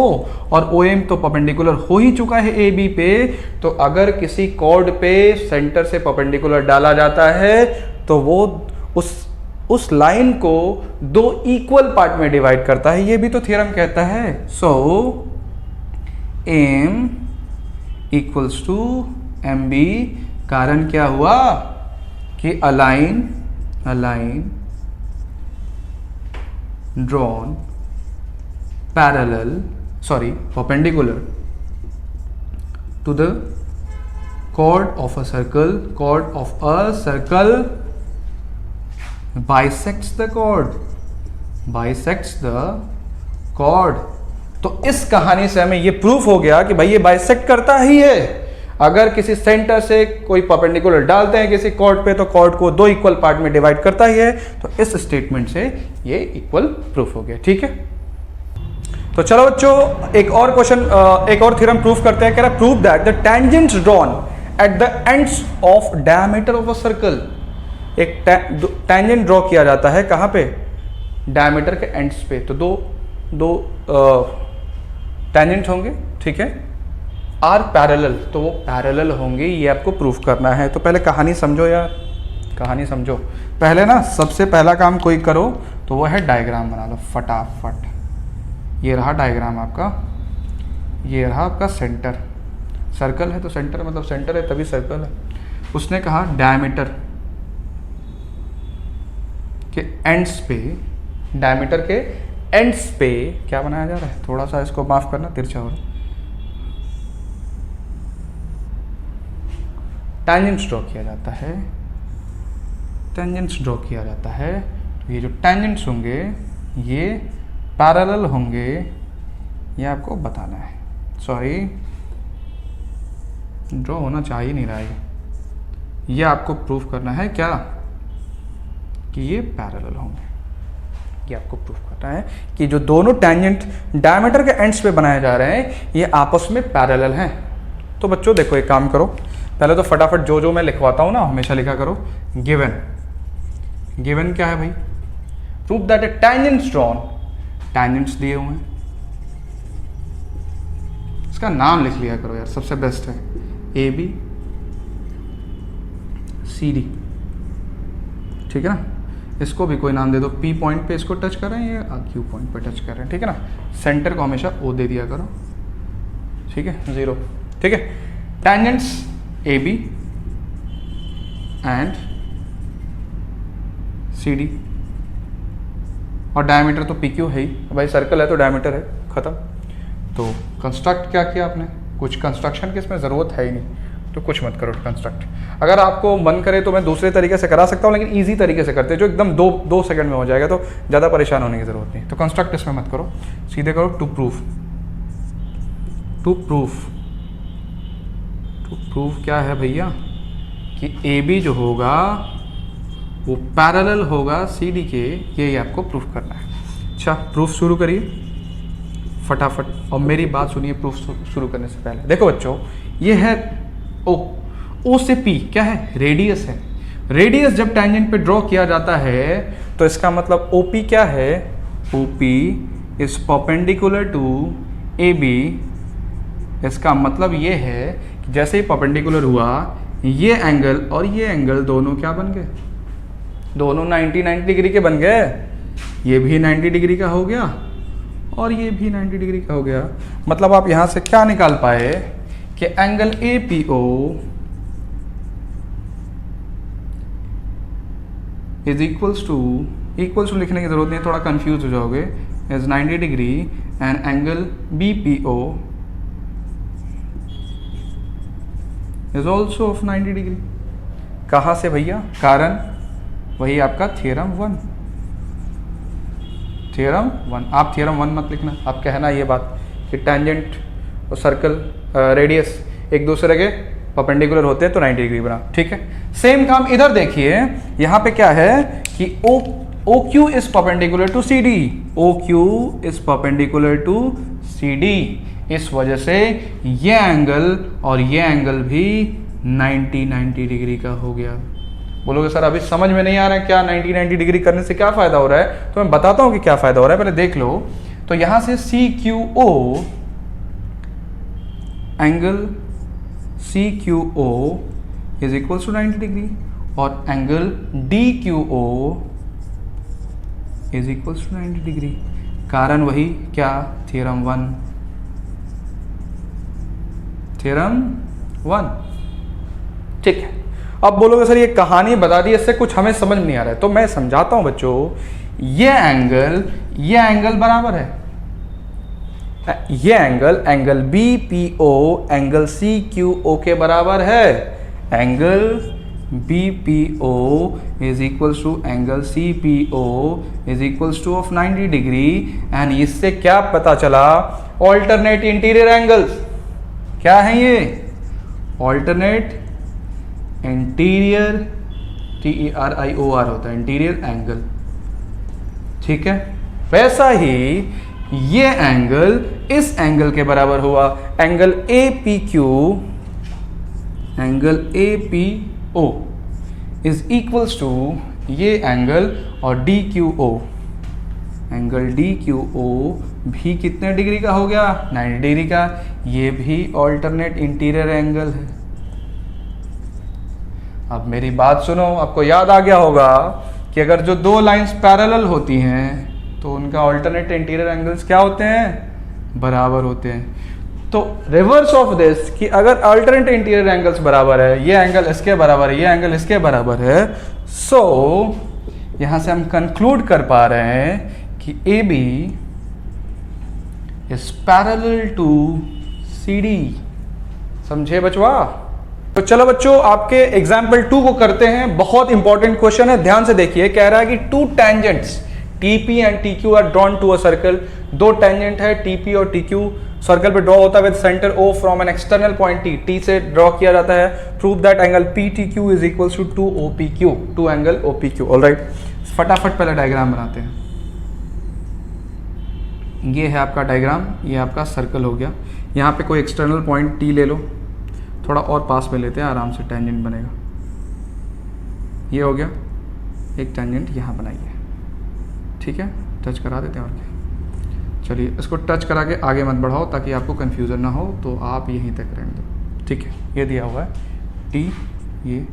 और OM तो परपेंडिकुलर हो ही चुका है AB पे। तो अगर किसी कॉर्ड पे सेंटर से परपेंडिकुलर डाला जाता है तो वो उस लाइन को दो इक्वल पार्ट में डिवाइड करता है, ये भी तो थ्योरम कहता है। सो M इक्वल्स टू MB, कारण क्या हुआ कि align drawn perpendicular to the chord of a circle bisects the chord। तो इस कहानी से हमें ये प्रूफ हो गया कि भाई ये बाइसेक्ट करता ही है। अगर किसी सेंटर से कोई परपेंडिकुलर डालते हैं किसी कॉर्ड पे, तो कॉर्ड को दो इक्वल पार्ट में डिवाइड करता ही है। तो इस स्टेटमेंट से ये इक्वल प्रूफ हो गया। ठीक है, तो चलो बच्चों एक और क्वेश्चन, एक और थ्योरम प्रूफ करते हैं। कह रहा है prove that the tangents drawn at the ends of diameter of a circle. एक टेंजेंट ड्रॉ किया जाता है कहां पे, डायमीटर के एंड्स पे। तो दो टेंजेंट होंगे, ठीक है, आर पैरेलल, तो वो पैरेलल होंगे, ये आपको प्रूफ करना है। तो पहले कहानी समझो यार, कहानी समझो पहले ना। सबसे पहला काम कोई करो तो वो है डायग्राम बना लो फटाफट। ये रहा डायग्राम आपका, ये रहा आपका सेंटर, सर्कल है तो सेंटर मतलब सेंटर है तभी सर्कल है। उसने कहा डायमीटर के एंड्स पे, डायमीटर के एंड्स पे क्या बनाया जा रहा है, थोड़ा सा इसको माफ करना, तिरछा हो रहा है, टेंजेंट्स ड्रॉ किया जाता है, टेंजेंट्स ड्रॉ किया जाता है। तो ये जो टेंजेंट्स होंगे ये पैरेलल होंगे, ये आपको बताना है। सॉरी, ड्रॉ होना चाहिए नहीं रहा है, ये आपको प्रूफ करना है क्या कि ये पैरेलल होंगे। ये आपको प्रूफ करना है कि जो दोनों टेंजेंट डायमीटर के एंड्स पे बनाए जा रहे हैं ये आपस में पैरेलल हैं। तो बच्चों देखो एक काम करो, पहले तो फटाफट जो मैं लिखवाता हूं ना हमेशा लिखा करो। गिवन क्या है भाई, proof that A tangents drawn, tangents दिए हुए हैं, इसका नाम लिख लिया करो यार, सबसे बेस्ट है। AB CD, ठीक है ना, इसको भी कोई नाम दे दो। P पॉइंट पे इसको टच कर रहे हैं या Q पॉइंट पे टच कर रहे हैं, ठीक है ना। सेंटर को हमेशा O दे दिया करो, ठीक है, 0, ठीक है। टेंजेंट्स AB एंड CD, और डायमीटर तो PQ है ही भाई, सर्कल है तो डायमीटर है, खत्म। तो कंस्ट्रक्ट क्या किया आपने, कुछ कंस्ट्रक्शन की इसमें ज़रूरत है ही नहीं, तो कुछ मत करो कंस्ट्रक्ट। अगर आपको मन करे तो मैं दूसरे तरीके से करा सकता हूँ, लेकिन इजी तरीके से करते हैं जो एकदम दो सेकंड में हो जाएगा, तो ज़्यादा परेशान होने की ज़रूरत नहीं। तो कंस्ट्रक्ट इसमें मत करो, सीधे करो टू प्रूफ क्या है भैया कि AB जो होगा वो पैरेलल होगा CD के, ये आपको प्रूफ करना है। अच्छा, प्रूफ शुरू करिए फटाफट, और मेरी बात सुनिए प्रूफ शुरू करने से पहले। देखो बच्चों, ये है O से P क्या है, रेडियस है। रेडियस जब टेंजेंट पे ड्रॉ किया जाता है तो इसका मतलब OP क्या है, OP is perpendicular to AB। इसका मतलब ये है कि जैसे ही परपेंडिकुलर हुआ ये एंगल और ये एंगल दोनों क्या बन गए, दोनों 90 डिग्री के बन गए। ये भी 90 डिग्री का हो गया और ये भी 90 डिग्री का हो गया। मतलब आप यहाँ से क्या निकाल पाए कि angle A P O is equals to लिखने की जरूरत नहीं, थोड़ा कंफ्यूज हो जाओगे, is 90 degree and angle B P O is also of 90 degree. कहाँ से भैया? कारण वही आपका थ्योरम 1। आप थ्योरम 1 मत लिखना, आप कहना ये बात कि टेंजेंट और सर्कल रेडियस एक दूसरे के परपेंडिकुलर होते हैं तो 90 डिग्री बना। ठीक है, सेम काम इधर देखिए, यहाँ पे क्या है कि O Q is perpendicular to C D, O Q is perpendicular to C D, इस वजह से ये एंगल और ये एंगल भी 90 डिग्री का हो गया। बोलोगे सर अभी समझ में नहीं आ रहा है क्या 90 डिग्री करने से क्या फायदा हो रहा है, तो मैं बताता हूं कि क्या फायदा हो रहा है, पहले देख लो। तो यहां से C Q O angle C Q O is equal to 90 degree और angle D Q O is equal to 90 degree. कारण वही क्या? थ्योरम 1। ठीक है, अब बोलोगे सर ये कहानी बता दी, इससे कुछ हमें समझ नहीं आ रहा है, तो मैं समझाता हूं बच्चों। ये एंगल बराबर है, ये angle B P O angle C Q O के बराबर है। Angle B P O is equals to angle C P O is equals to of 90 degree. And इससे क्या पता चला? ऑल्टरनेट इंटीरियर एंगल्स क्या है ये? ऑल्टरनेट इंटीरियर, TERIOR होता है, इंटीरियर एंगल। ठीक है, वैसा ही ये एंगल इस एंगल के बराबर हुआ, angle APO is equals to ये एंगल और DQO, एंगल DQO भी कितने डिग्री का हो गया? 90 डिग्री का। ये भी ऑल्टरनेट इंटीरियर एंगल है। अब मेरी बात सुनो, आपको याद आ गया होगा कि अगर जो दो लाइंस पैरेलल होती हैं तो उनका ऑल्टरनेट इंटीरियर एंगल्स क्या होते हैं? बराबर होते हैं। तो रिवर्स ऑफ दिस कि अगर ऑल्टरनेट इंटीरियर एंगल्स बराबर है, ये एंगल इसके बराबर है, ये एंगल इसके बराबर है, सो यहां से हम कंक्लूड कर पा रहे हैं कि AB is parallel to CD। समझे बचवा? तो चलो बच्चों, आपके एग्जाम्पल 2 को करते हैं। बहुत इंपॉर्टेंट क्वेश्चन है, ध्यान से देखिए। कह रहा है कि two tangents TP and TQ are drawn to a circle. दो टेंजेंट है TP और TQ, सर्कल पे ड्रॉ होता है with centre O from an external point T से ड्रॉ किया जाता है। Prove that angle PTQ is equals to 2OPQ, two angle OPQ। All right, फटाफट पहले डायग्राम बनाते हैं। ये है आपका डायग्राम, ये आपका सर्कल हो गया। यहाँ पे कोई एक्सटर्नल पॉइंट T ले लो, थोड़ा और पास में लेते हैं, आराम से टेंजेंट बनेगा। ये हो गया, एक टेंजेंट यहाँ बनाइए। ठीक है, टच करा देते हैं और क्या। चलिए इसको टच करा के आगे मत बढ़ाओ ताकि आपको कन्फ्यूज़न ना हो, तो आप यहीं तक रहने दो। ठीक है, ये दिया हुआ है T, ये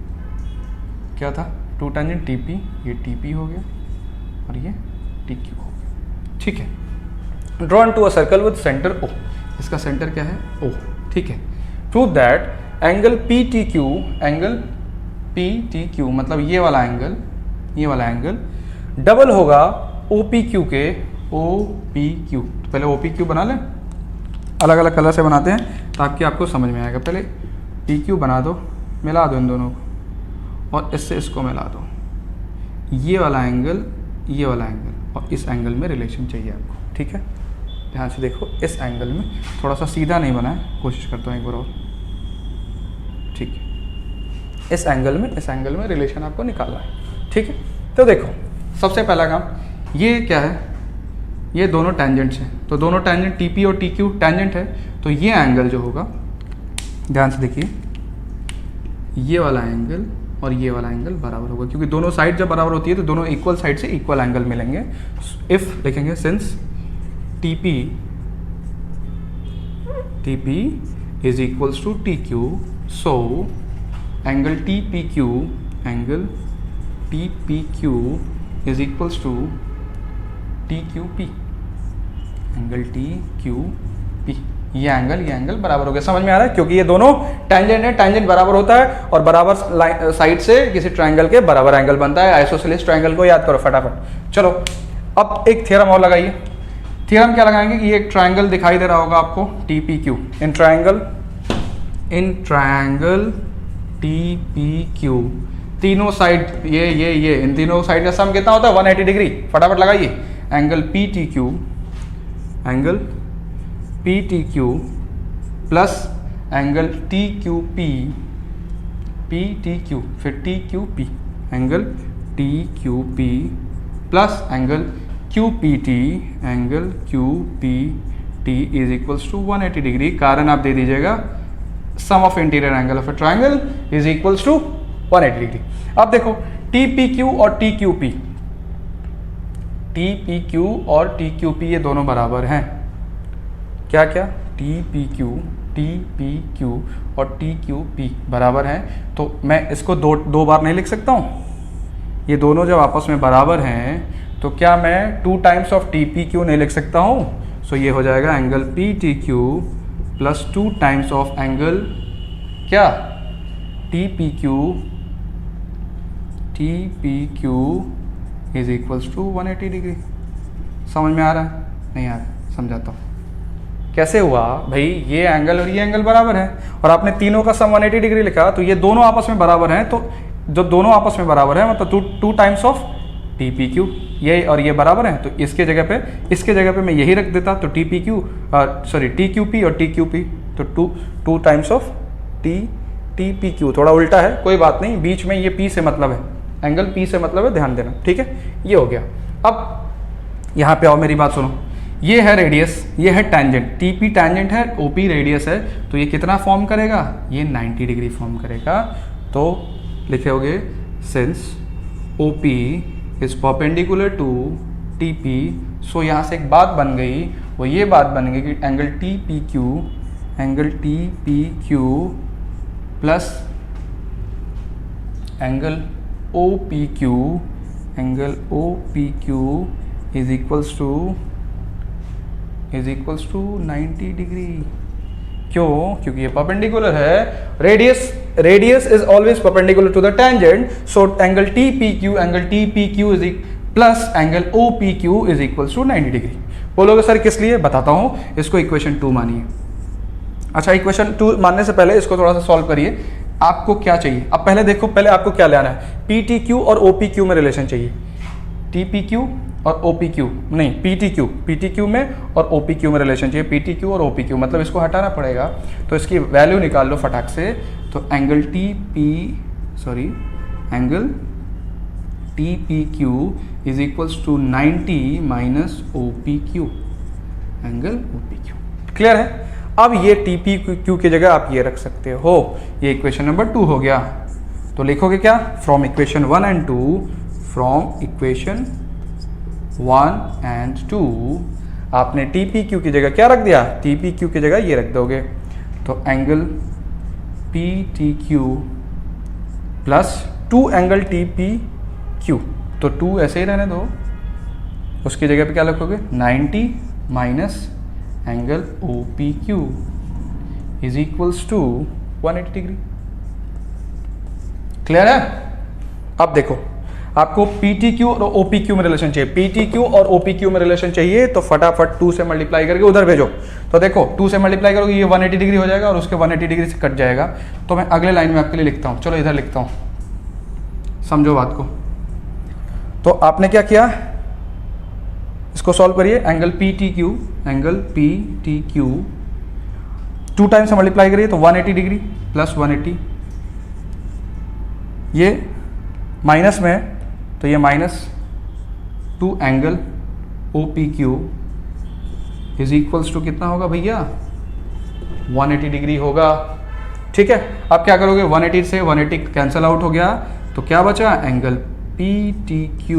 क्या था? टू टेंजेंट TP, ये TP हो गया और ये TQ हो गया। ठीक है, drawn to a circle with centre O, इसका सेंटर क्या है? O। ठीक है, प्रूव दैट एंगल PTQ मतलब ये वाला एंगल डबल होगा OPQ के। OPQ, तो पहले OPQ बना लें, अलग अलग कलर से बनाते हैं ताकि आपको समझ में आएगा। पहले PQ बना दो, मिला दो इन दोनों को और इससे इसको मिला दो। ये वाला एंगल और इस एंगल में रिलेशन चाहिए आपको। ठीक है, ध्यान से देखो, इस एंगल में थोड़ा सा सीधा नहीं बना है, कोशिश करता हूँ एक बार और। ठीक है, इस एंगल में रिलेशन आपको निकालना है। ठीक है, तो देखो सबसे पहला काम, ये क्या है? ये दोनों टेंजेंट्स हैं, तो दोनों टेंजेंट TP और TQ टेंजेंट है, तो ये एंगल जो होगा, ध्यान से देखिए, ये वाला एंगल और ये वाला एंगल बराबर होगा, क्योंकि दोनों साइड जब बराबर होती है तो दोनों इक्वल साइड से इक्वल एंगल मिलेंगे। इफ लिखेंगे since TP is equals to TQ, so angle TPQ is equals to TQP, angle TQP। ये एंगल बराबर हो गया। समझ में आ रहा है? क्योंकि ये दोनों टेंजेंट है, टेंजेंट बराबर होता है और बराबर साइड से किसी ट्रायंगल के बराबर एंगल बनता है। आइसोसेलेस ट्रायंगल को याद करो फटाफट। चलो अब एक थ्योरम और लगाइए। थ्योरम क्या लगाएंगे कि ये एक ट्रायंगल दिखाई दे रहा होगा आपको TPQ। इन ट्रायंगल TPQ तीनों साइड ये इन तीनों साइड का सम कितना होता है? 180 डिग्री। फटाफट लगाइए। Angle PTQ plus angle PTQ फिर TQP, angle TQP plus angle QPT is equals to 180 degree. कारण आप दे दीजिएगा sum of interior angle of a triangle is equals to 180 degree. अब देखो TPQ और TQP ये दोनों बराबर हैं। क्या TPQ और TQP बराबर हैं, तो मैं इसको दो बार नहीं लिख सकता हूँ। ये दोनों जब आपस में बराबर हैं तो क्या मैं 2 टाइम्स ऑफ TPQ नहीं लिख सकता हूँ? सो ये हो जाएगा angle PTQ plus 2 times of angle क्या TPQ is equals to 180 degree. समझ में आ रहा है? नहीं आ रहा है? समझाता हूँ कैसे हुआ भाई। ये एंगल और ये एंगल बराबर है और आपने तीनों का सम 180 डिग्री लिखा, तो ये दोनों आपस में बराबर हैं। तो जब दोनों आपस में बराबर है मतलब 2 टाइम्स ऑफ TPQ, ये और ये बराबर हैं, तो इसके जगह पे मैं यही रख देता, तो TQP और TQP, तो 2 टाइम्स ऑफ TPQ। थोड़ा उल्टा है, कोई बात नहीं, बीच में ये P से मतलब है, एंगल P से मतलब है, ध्यान देना। ठीक है, ये हो गया। अब यहाँ पे आओ, मेरी बात सुनो। ये है रेडियस, ये है टैंजेंट। TP टैंजेंट है, OP रेडियस है, तो ये कितना फॉर्म करेगा? ये 90 डिग्री फॉर्म करेगा। तो लिखे होगे since OP is perpendicular to TP, so यहाँ से एक बात बन गई, वो ये बात बन गई कि angle TPQ plus angle OPQ is equals to 90 degree. क्यों? क्योंकि ये परपेंडिकुलर है। Radius is always perpendicular to the tangent, so angle TPQ is plus angle OPQ is equals to 90 degree. बोलोगे सर किस लिए? बताता हूँ। इसको इक्वेशन 2 मानिए। अच्छा, इक्वेशन 2 मानने से पहले इसको थोड़ा सा सॉल्व करिए। आपको क्या चाहिए? अब पहले देखो, पहले आपको क्या लेना है? PTQ और OPQ में रिलेशन चाहिए। TPQ और OPQ नहीं, PTQ में और OPQ में रिलेशन चाहिए। PTQ और OPQ मतलब इसको हटाना पड़ेगा, तो इसकी वैल्यू निकाल लो फटाक से। तो angle TPQ is equals to 90 minus OPQ, angle OPQ। Clear है? अब ये TPQ की जगह आप ये रख सकते हो। ये इक्वेशन नंबर 2 हो गया। तो लिखोगे क्या? फ्रॉम इक्वेशन 1 एंड 2 आपने TPQ की जगह क्या रख दिया? TPQ की जगह ये रख दोगे। तो angle PTQ plus 2 angle TPQ, तो 2 ऐसे ही रहने दो। उसकी जगह पे क्या लिखोगे? 90 minus angle OPQ is equals to 180 degree. Clear है? अब देखो, आपको PTQ और OPQ में रिलेशन चाहिए। PTQ और OPQ में रिलेशन चाहिए, तो फटाफट 2 से मल्टीप्लाई करके उधर भेजो। तो देखो 2 से मल्टीप्लाई करोगे, ये 180 डिग्री हो जाएगा और उसके 180 डिग्री से कट जाएगा। तो मैं अगले लाइन में आपके लिए लिखता हूँ। चलो इधर लिखता हूँ, समझो बात को। तो आपने क्या किया? इसको सॉल्व करिए। एंगल PTQ 2 टाइम्स से मल्टीप्लाई करिए, तो 180 डिग्री प्लस 180, ये माइनस में है, तो ये minus 2 angle OPQ is equals to कितना होगा भैया? 180 डिग्री होगा। ठीक है, अब क्या करोगे? 180 से 180 कैंसिल आउट हो गया, तो क्या बचा? Angle PTQ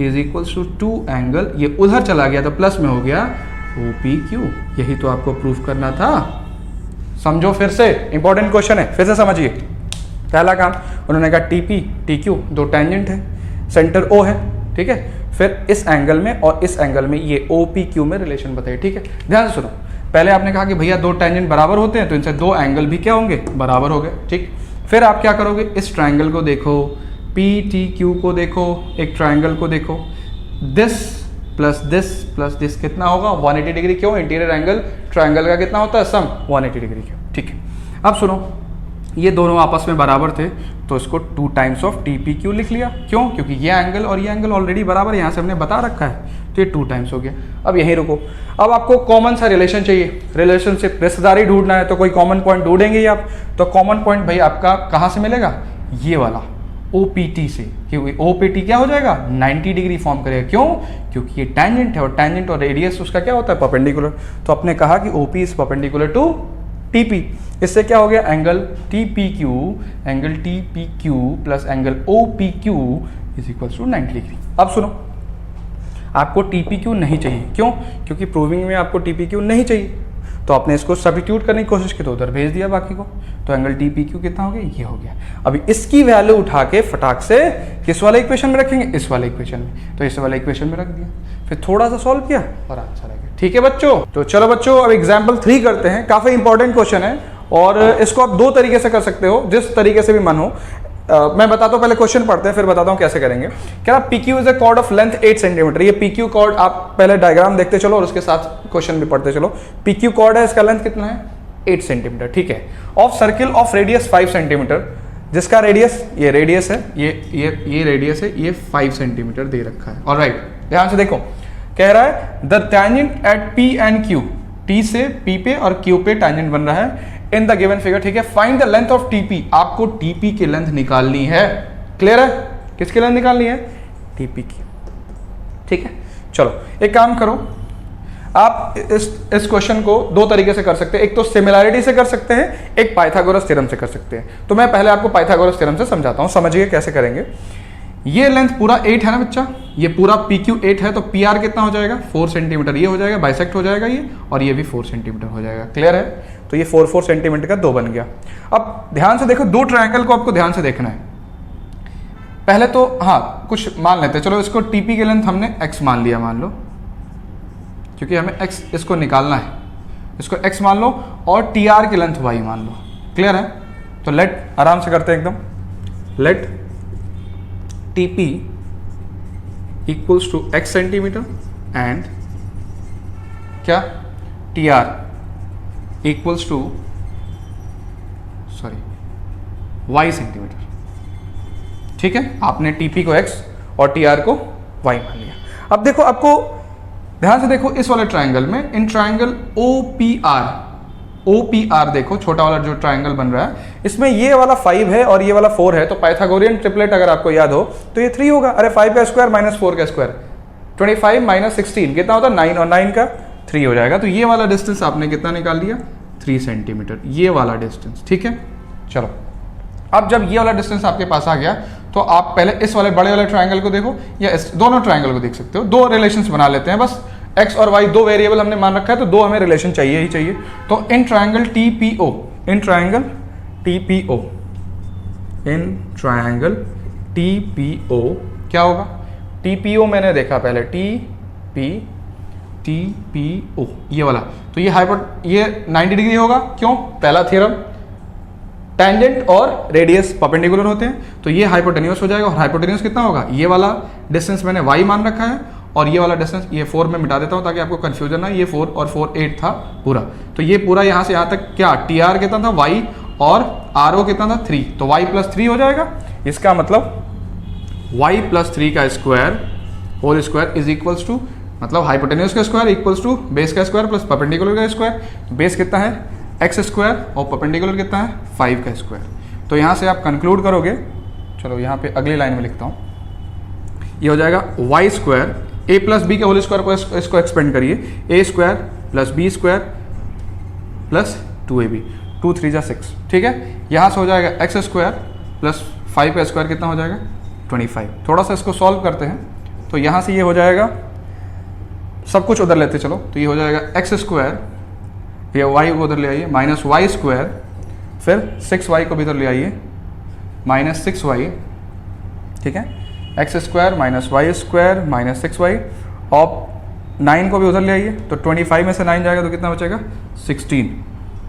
is equals to 2 angle, ये उधर चला गया तो प्लस में हो गया OPQ। यही तो आपको प्रूफ करना था। समझो फिर से, इंपॉर्टेंट क्वेश्चन है, फिर से समझिए। पहला काम उन्होंने कहा TQ 2 टेंजेंट है, सेंटर O है। ठीक है, फिर इस एंगल में और इस एंगल में ये OPQ में रिलेशन बताइए। ठीक है, ध्यान से सुनो। पहले आपने कहा कि भैया दो टेंजेंट बराबर होते हैं तो इनसे दो एंगल भी क्या होंगे, बराबर हो गए, ठीक। फिर आप क्या करोगे, इस ट्राइंगल को देखो, पी टी क्यू को देखो, एक ट्राइंगल को देखो, दिस प्लस दिस कितना होगा 180 डिग्री, क्यों, इंटीरियर एंगल ट्राइंगल का कितना होता है, सम 180 डिग्री, क्यों, ठीक है। अब सुनो, ये दोनों आपस में बराबर थे तो इसको 2 times of T P Q लिख लिया, क्यों, क्योंकि ये एंगल और ये एंगल ऑलरेडी बराबर है, यहाँ से हमने बता रखा है, तो ये 2 टाइम्स हो गया। अब यहीं रुको, अब आपको कॉमन सा रिलेशन चाहिए, रिलेशनशिप, रिश्तेदारी ढूंढना है तो कोई कॉमन पॉइंट ढूंढेंगे ही आप। तो कॉमन पॉइंट भाई आपका कहाँ से मिलेगा, ये वाला OPT से, क्योंकि OPT क्या हो जाएगा 90 डिग्री फॉर्म करेगा, क्यों, क्योंकि ये टेंजेंट है और टेंजेंट और रेडियस उसका क्या होता है, परपेंडिकुलर। तो आपने कहा कि OP is perpendicular to TP, इससे क्या हो गया, angle TPQ plus angle OPQ is equal to 90 degree. अब सुनो, आपको TPQ नहीं चाहिए, क्यों, क्योंकि प्रूविंग में आपको TPQ नहीं चाहिए, तो आपने इसको सब्स्टिट्यूट करने की कोशिश की तो उधर भेज दिया बाकी को, तो एंगल TPQ कितना हो गया, ये हो गया। अभी इसकी वैल्यू उठा के फटाक से किस वाले इक्वेशन में रखेंगे, इस वाले इक्वेशन में, तो इस वाले इक्वेशन में रख दिया, फिर थोड़ा सा सॉल्व किया और आंसर आ गया। ठीक है बच्चों, तो चलो बच्चों अब एग्जाम्पल 3 करते हैं, काफी इंपॉर्टेंट क्वेश्चन है और इसको आप 2 तरीके से कर सकते हो, जिस तरीके से भी मन हो। मैं बताता हूँ, पहले क्वेश्चन पढ़ते हैं फिर बताता हूँ कैसे करेंगे। कह रहा PQ is a cord of length 8 centimetre, ये PQ कॉर्ड आप पहले डायग्राम देखते चलो और उसके साथ क्वेश्चन भी पढ़ते चलो। PQ कॉर्ड है, इसका लेंथ कितना है 8 सेंटीमीटर, ठीक है। Of circle of radius 5 centimetre, जिसका रेडियस, ये रेडियस है, ये रेडियस है, ये 5 सेंटीमीटर दे रखा है। ऑलराइट, ध्यान से देखो, कह रहा है the tangent at P and Q, T से P पे और Q पे टैंजेंट बन रहा है इन द गिवन फिगर, ठीक है। Find the length of TP, आपको TP की लेंथ निकालनी है, क्लियर है, किसकी लेंथ निकालनी है, TP की, ठीक है। चलो एक काम करो, आप इस क्वेश्चन को 2 तरीके से कर सकते हैं, एक तो सिमिलैरिटी से कर सकते हैं, एक पाइथागोरस थ्योरम से कर सकते हैं। तो मैं पहले आपको पाइथागोरस थ्योरम से समझाता हूं, समझिए कैसे करेंगे। ये लेंथ पूरा 8 है ना बच्चा, ये पूरा PQ 8 है, तो PR कितना हो जाएगा 4 सेंटीमीटर, ये हो जाएगा बाइसेक्ट हो जाएगा ये, और ये भी 4 सेंटीमीटर हो जाएगा, क्लियर है। तो ये 4 सेंटीमीटर का 2 बन गया। अब ध्यान से देखो, 2 ट्रायंगल को आपको ध्यान से देखना है। पहले तो हाँ कुछ मान लेते हैं, चलो इसको TP की लेंथ हमने x मान लिया, मान लो, क्योंकि हमें x इसको निकालना है, इसको x मान लो, और TR की लेंथ y मान लो, क्लियर है। तो लेट, आराम से करते हैं एकदम, let TP equals to x centimetre and क्या TR equals to y centimetre, ठीक है। आपने TP को x और TR को y मान लिया। अब देखो, आपको ध्यान से देखो, इस वाले ट्रायंगल में, इन ट्रायंगल OPR देखो, छोटा वाला जो ट्रायंगल बन रहा है, इसमें ये वाला 5 है और ये वाला 4 है, तो पाइथागोरियन ट्रिपलेट अगर आपको याद हो तो ये 3 होगा। अरे 5 का स्क्वायर माइनस 4 का स्क्वायर, 25 माइनस 16 कितना होता है 9, और 9 का 3 हो जाएगा। तो ये वाला डिस्टेंस आपने कितना निकाल लिया 3 सेंटीमीटर, ये वाला डिस्टेंस, ठीक है। चलो अब जब ये वाला डिस्टेंस आपके पास आ गया तो आप पहले इस वाले बड़े वाले ट्रायंगल को देखो, या इस दोनों ट्रायंगल को देख सकते हो। 2 रिलेशंस बना लेते हैं बस, x और y 2 वेरिएबल हमने मान रखा है, तो 2 हमें रिलेशन चाहिए ही चाहिए। तो in triangle TPO, in triangle TPO क्या होगा, TPO मैंने देखा पहले, TPO ये वाला, तो ये 90 डिग्री होगा, क्यों, पहला थ्योरम, टेंजेंट और रेडियस परपेंडिकुलर होते हैं, तो ये हाइपोटेन्यूस हो जाएगा। और हाइपोटेन्यूस कितना होगा, ये वाला डिस्टेंस मैंने y मान रखा है, और ये वाला डिस्टेंस, ये 4 में मिटा देता हूं ताकि आपको कंफ्यूजन ना, ये 4 और 4 8 था पूरा, तो ये पूरा यहाँ से यहाँ तक क्या, TR कितना था y, और RO कितना था 3, तो y प्लस 3 हो जाएगा। इसका मतलब y प्लस 3 का square whole square is equals to, मतलब हाइपोटेन्यूस का स्क्वायर इक्वल्स टू बेस का स्क्वायर प्लस परपेंडिकुलर का स्क्वायर। बेस कितना है x स्क्वायर और परपेंडिकुलर कितना है 5 का स्क्वायर। तो यहाँ से आप कंक्लूड करोगे, चलो यहाँ पे अगली लाइन में लिखता हूँ, ये हो जाएगा y square a plus B के होल स्क्वायर को इसको एक्सपेंड करिए, a square plus B square plus 2ab, 2 3 जा 6, ठीक है। यहाँ से हो जाएगा x स्क्वायर प्लस 5 का स्क्वायर कितना हो जाएगा 25। थोड़ा सा इसको सॉल्व करते हैं, तो यहाँ से ये हो जाएगा, सब कुछ उधर लेते चलो, तो ये हो जाएगा x स्क्वायर, ये y को उधर ले आइए, माइनस y स्क्वायर, फिर 6y को भी इधर ले आइए, माइनस 6y, ठीक है। X square minus Y square minus 6y, और 9 को भी उधर ले आइए, तो 25 में से 9 जाएगा तो कितना बचेगा 16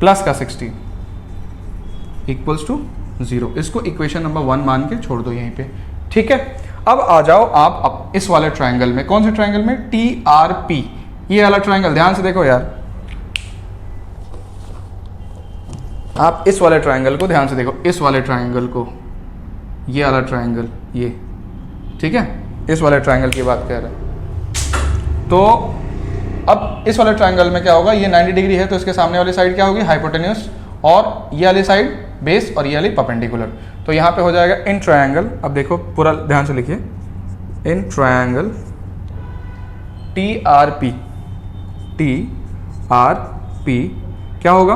प्लस का 16 इक्वल्स टू 0। इसको इक्वेशन नंबर 1 मान के छोड़ दो यहीं पे, ठीक है। अब आ जाओ आप इस वाले ट्रायंगल में। कौन से ट्रायंगल में? TRP, ये वाला ट्रायंगल। ध्यान से देखो यार, आप इस वाले ट्रायंगल को ध्यान से देखो, इस वाले ट्रायंगल को, ये वाला ट्रायंगल, ये, ठीक है, इस वाले ट्रायंगल की बात कर रहे हैं। तो अब इस वाले ट्रायंगल में क्या होगा, ये 90 डिग्री है तो इसके सामने वाली साइड क्या होगी, हाइपोटेन्यूस, और ये वाली साइड बेस और ये वाली परपेंडिकुलर। तो यहाँ पे हो जाएगा इन ट्रायंगल, अब देखो पूरा ध्यान से लिखिए, इन ट्रायंगल TRP, TRP क्या होगा,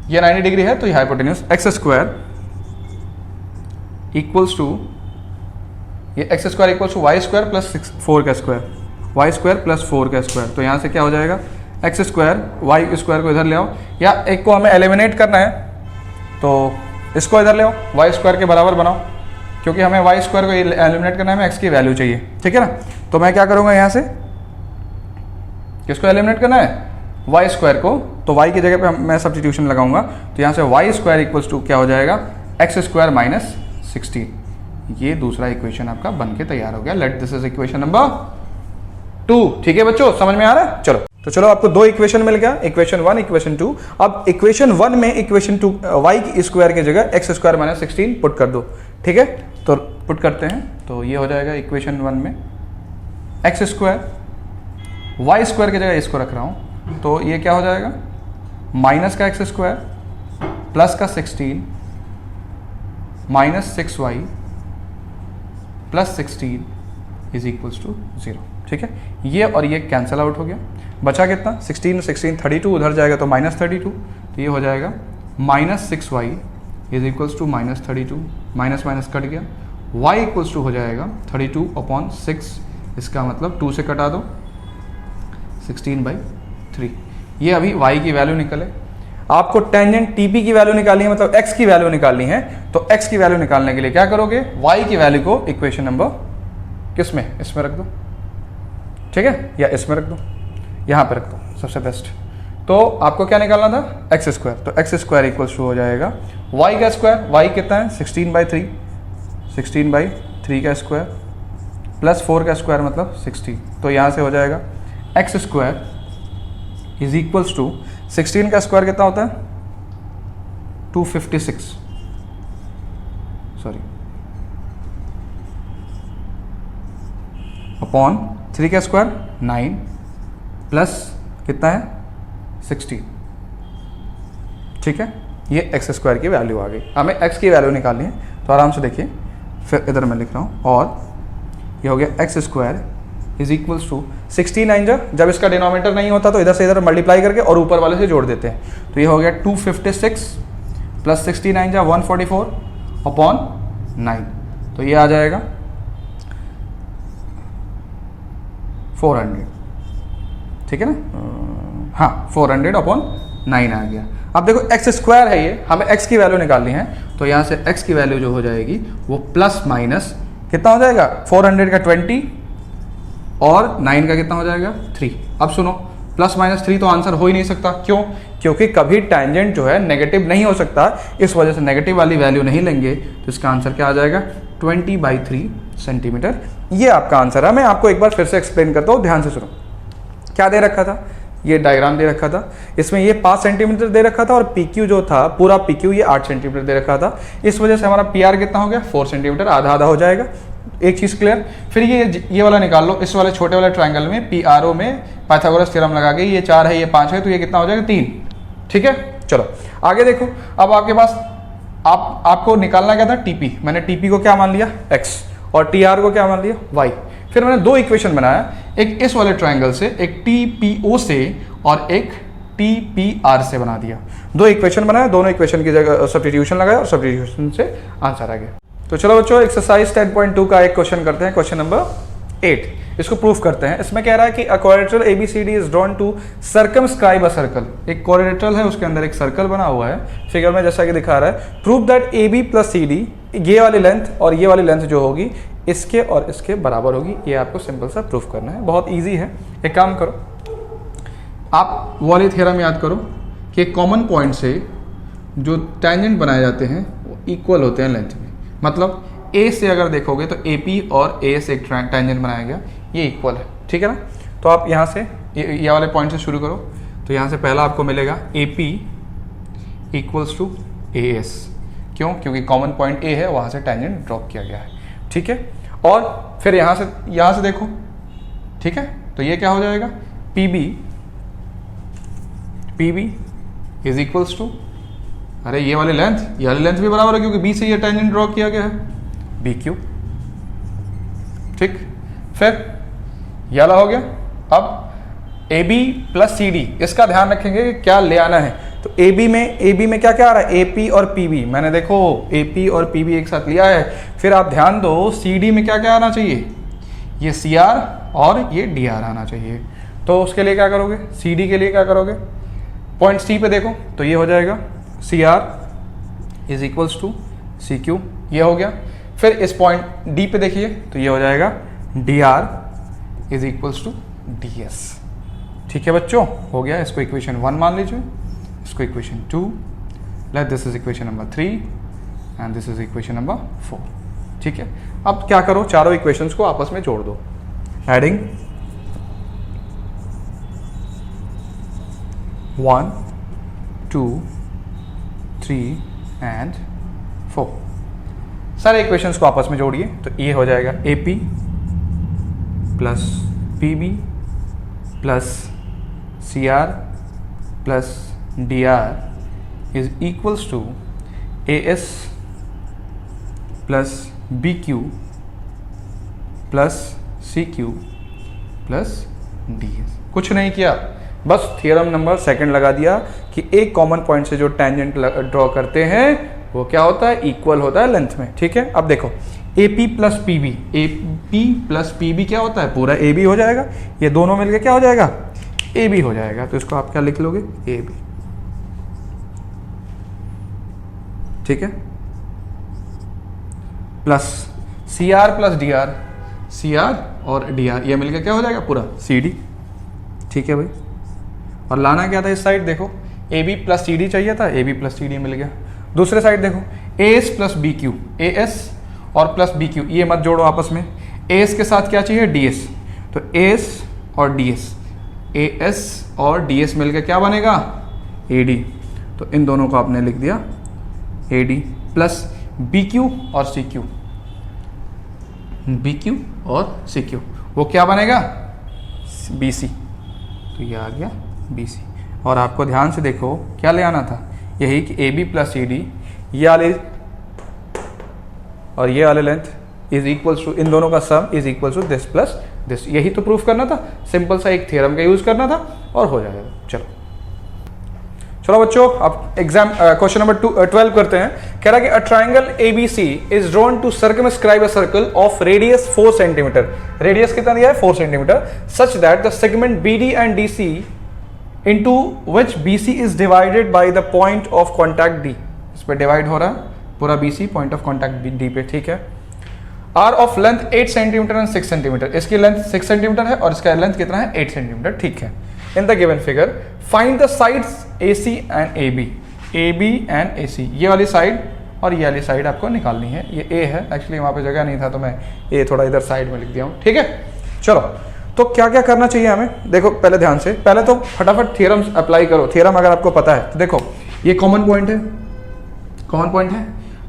ये 90 डिग्री है तो ये hypotenuse x square equals to, ये x square equals to Y square plus 4 का स्क्वायर, वाई स्क्वायर प्लस 4 का स्क्वायर। तो यहाँ से क्या हो जाएगा, एक्स स्क्वायर, वाई स्क्वायर को इधर ले आओ, या एक को हमें एलिमिनेट करना है तो इसको इधर ले आओ, वाई स्क्वायर के बराबर बनाओ, क्योंकि हमें वाई स्क्वायर को एलिमिनेट करना है, हमें एक्स की वैल्यू चाहिए, ठीक है ना। तो मैं क्या करूँगा, यहाँ से किसको एलिमिनेट करना है, वाई स्क्वायर को, तो वाई की जगह पे मैं सब्स्टिट्यूशन लगाऊंगा, तो यहाँ से वाई स्क्वायर इक्वल्स टू क्या हो जाएगा, एक्स स्क्वायर माइनस 16। ये दूसरा इक्वेशन आपका बन के तैयार हो गया। Late this is equation number 2, ठीक है बच्चों, समझ में आ रहा है। चलो तो चलो, आपको 2 इक्वेशन मिल गया, इक्वेशन 1, इक्वेशन 2। अब इक्वेशन 1 में इक्वेशन 2 वाई की स्क्वायर की जगह एक्स स्क्वायर माइनस 16 पुट कर दो, ठीक है। तो पुट करते हैं, तो ये हो जाएगा इक्वेशन 1 में एक्स स्क्वायर, वाई स्क्वायर की जगह इसको रख रहा हूँ, तो ये क्या हो जाएगा, माइनस का एक्स स्क्वायर प्लस का 16 minus 6y plus 16 is equals to 0, ठीक है। ये और ये कैंसिल आउट हो गया, बचा कितना, 16 16 32, उधर जाएगा तो माइनस 32, तो ये हो जाएगा minus 6y is equals to minus 32, minus minus cut गया, y इक्वल्स टू हो जाएगा 32/6, इसका मतलब 2 से कटा दो, 16/3। ये अभी y की वैल्यू निकले। आपको टेंजेंट TP की वैल्यू निकालनी है, मतलब x की वैल्यू निकालनी है, तो x की वैल्यू निकालने के लिए क्या करोगे, y की वैल्यू को इक्वेशन नंबर किस में, इसमें रख दो, ठीक है, या इसमें रख दो, यहाँ पे रख दो, सबसे बेस्ट। तो आपको क्या निकालना था, एक्स स्क्वायर, तो एक्स स्क्वायर इक्वल्स टू हो जाएगा y का स्क्वायर, y कितना है 16/3, 16/3 का स्क्वायर प्लस 4 का स्क्वायर मतलब 60। तो यहाँ से हो जाएगा X square is equals to 16 का स्क्वायर कितना होता है 256, सॉरी, अपॉन 3 का स्क्वायर 9 प्लस कितना है 16, ठीक है। ये एक्स स्क्वायर की वैल्यू आ गई। हमें एक्स की वैल्यू निकालनी है, तो आराम से देखिए, फिर इधर मैं लिख रहा हूँ, और ये हो गया X square is equals to 69, जब इसका डिनोमिनेटर नहीं होता तो इधर से इधर मल्टीप्लाई करके और ऊपर वाले से जोड़ देते हैं, तो ये हो गया 256 प्लस 69 144 अपॉन 9, तो ये आ जाएगा 400, ठीक है ना, हाँ 400 अपॉन 9 आ गया। अब देखो एक्स स्क्वायर है ये, हमें एक्स की वैल्यू निकालनी है, तो यहाँ से एक्स की वैल्यू जो हो जाएगी वो प्लस माइनस कितना हो जाएगा, 400 का 20 और 9 का कितना हो जाएगा 3। अब सुनो, प्लस माइनस 3 तो आंसर हो ही नहीं सकता, क्यों, क्योंकि कभी टेंजेंट जो है नेगेटिव नहीं हो सकता, इस वजह से नेगेटिव वाली वैल्यू नहीं लेंगे, तो इसका आंसर क्या आ जाएगा 20/3 सेंटीमीटर। ये आपका आंसर है। मैं आपको एक बार फिर से एक्सप्लेन करता हूँ, ध्यान से सुनो। क्या दे रखा था, ये डायग्राम दे रखा था, इसमें ये 5 सेंटीमीटर दे रखा था, और PQ जो था पूरा PQ ये 8 सेंटीमीटर दे रखा था। इस वजह से हमारा PR कितना हो गया 4 सेंटीमीटर, आधा आधा हो जाएगा। एक चीज़ क्लियर। फिर ये वाला निकाल लो, इस वाले छोटे वाले ट्रायंगल में PRO में पाइथागोरस थ्योरम लगा के, ये 4 है ये 5 है, तो ये कितना हो जाएगा 3, ठीक है। चलो आगे देखो, अब आपके पास आपको निकालना क्या था TP, मैंने TP को क्या मान लिया x, और TR को क्या मान लिया y। फिर मैंने 2 इक्वेशन बनाया, एक इस वाले ट्रायंगल से, एक TPO से और एक TPR से बना दिया। 2 इक्वेशन बनाया, दोनों इक्वेशन की जगह सब्स्टिट्यूशन लगाया और सब्स्टिट्यूशन से आंसर आ गया। तो चलो बच्चों, एक्सरसाइज 10.2 का एक क्वेश्चन करते हैं, क्वेश्चन नंबर 8। इसको प्रूफ करते हैं। इसमें कह रहा है कि a quadrilateral ABCD is drawn to circumscribe a circle. एक क्वाड्रिलेटरल है, उसके अंदर एक सर्कल बना हुआ है फिगर में जैसा कि दिखा रहा है। Prove that AB plus CD, ये वाली लेंथ और ये वाली लेंथ जो होगी इसके और इसके बराबर होगी। ये आपको सिंपल सा प्रूफ करना है, बहुत ईजी है। एक काम करो, आप वो वाली थ्योरम याद करो कि कॉमन पॉइंट से जो टेंजेंट बनाए जाते हैं वो इक्वल होते हैं लेंथ में। मतलब A से अगर देखोगे तो AP और A से एक टेंजेंट बनाया गया, ये इक्वल है, ठीक है ना। तो आप यहाँ से ये वाले पॉइंट से शुरू करो। तो यहाँ से पहला आपको मिलेगा AP इक्वल्स टू AS। क्यों? क्योंकि कॉमन पॉइंट A है, वहाँ से टेंजेंट ड्रॉप किया गया है, ठीक है। और फिर यहाँ से देखो, ठीक है। तो ये क्या हो जाएगा, PB इज इक्वल्स टू, अरे ये वाली लेंथ भी बराबर है क्योंकि B से ये टेंजेंट ड्रॉ किया गया है, BQ, ठीक। फिर ये वाला हो गया। अब AB प्लस CD, इसका ध्यान रखेंगे कि क्या ले आना है। तो AB में क्या क्या आ रहा है, AP और PB। मैंने देखो AP और PB एक साथ लिया है। फिर आप ध्यान दो CD में क्या क्या आना चाहिए, ये CR और ये DR आना चाहिए। तो उसके लिए क्या करोगे, CD के लिए क्या करोगे, पॉइंट C पे देखो तो ये हो जाएगा CR is equals to CQ, ये हो गया। फिर इस पॉइंट D पे देखिए तो ये हो जाएगा DR is equals to DS, ठीक है बच्चों, हो गया। इसको इक्वेशन 1 मान लीजिए, इसको equation 2, late this is equation number 3 and this is equation number 4, ठीक है। अब क्या करो, चारों इक्वेशंस को आपस में जोड़ दो, एडिंग 1 2 3 एंड 4, सारे इक्वेशंस को आपस में जोड़िए। तो ये हो जाएगा AP plus PB plus CR plus DR is equals to AS plus BQ plus CQ plus DS। कुछ नहीं किया, बस थियरम नंबर सेकंड लगा दिया कि एक कॉमन पॉइंट से जो टेंजेंट ड्रॉ करते हैं वो क्या होता है, इक्वल होता है लेंथ में, ठीक है। अब देखो AP प्लस PB क्या होता है, पूरा AB हो जाएगा। ये दोनों मिलके क्या हो जाएगा, AB हो जाएगा। तो इसको आप क्या लिख लोगे, AB, ठीक है। Plus CR plus DR, CR और DR ये मिलके क्या हो जाएगा, पूरा CD, ठीक है भाई। और लाना क्या था इस साइड, देखो AB प्लस CD चाहिए था, AB प्लस CD मिल गया। दूसरे साइड देखो AS प्लस BQ, AS और प्लस BQ, ये मत जोड़ो आपस में। AS के साथ क्या चाहिए, DS, तो AS और DS, AS और DS मिलकर क्या बनेगा, AD। तो इन दोनों को आपने लिख दिया AD प्लस BQ और CQ, BQ और CQ, वो क्या बनेगा, BC। तो ये आ गया BC। और आपको ध्यान से देखो क्या ले आना था, यही कि AB प्लस CD, ये वाले और ये वाले लेंथ इज इक्वल्स टू, इन दोनों का sum is equals to this plus this. यही तो प्रूफ करना था, सिंपल सा एक थ्योरम का यूज करना था और हो जाएगा। चलो बच्चों, अब एग्जाम क्वेश्चन नंबर 12 करते हैं। कह रहा है कि a triangle ABC is drawn to circumscribe a circle of radius 4 centimetre. Radius कितना दिया है, 4 centimetre, such that the segment BD and DC into which BC is divided by the point of contact D। इस पे डिवाइड हो रहा है पूरा BC point of contact D पे, ठीक है। Are of length 8 centimetre and 6 centimetre, इसकी लेंथ 6 सेंटीमीटर है और इसका लेंथ कितना है, 8 सेंटीमीटर, ठीक है। In the given figure find the sides AC and AB and AC। ये वाली साइड और ये वाली साइड आपको निकालनी है। ये A है, एक्चुअली वहाँ पे जगह नहीं था तो मैं A थोड़ा इधर साइड में लिख दिया हूँ, ठीक है। चलो, तो क्या क्या करना चाहिए हमें, देखो पहले ध्यान से, पहले तो फटाफट थ्योरम अप्लाई करो। थ्योरम अगर आपको पता है तो देखो ये कॉमन पॉइंट है, कॉमन पॉइंट है,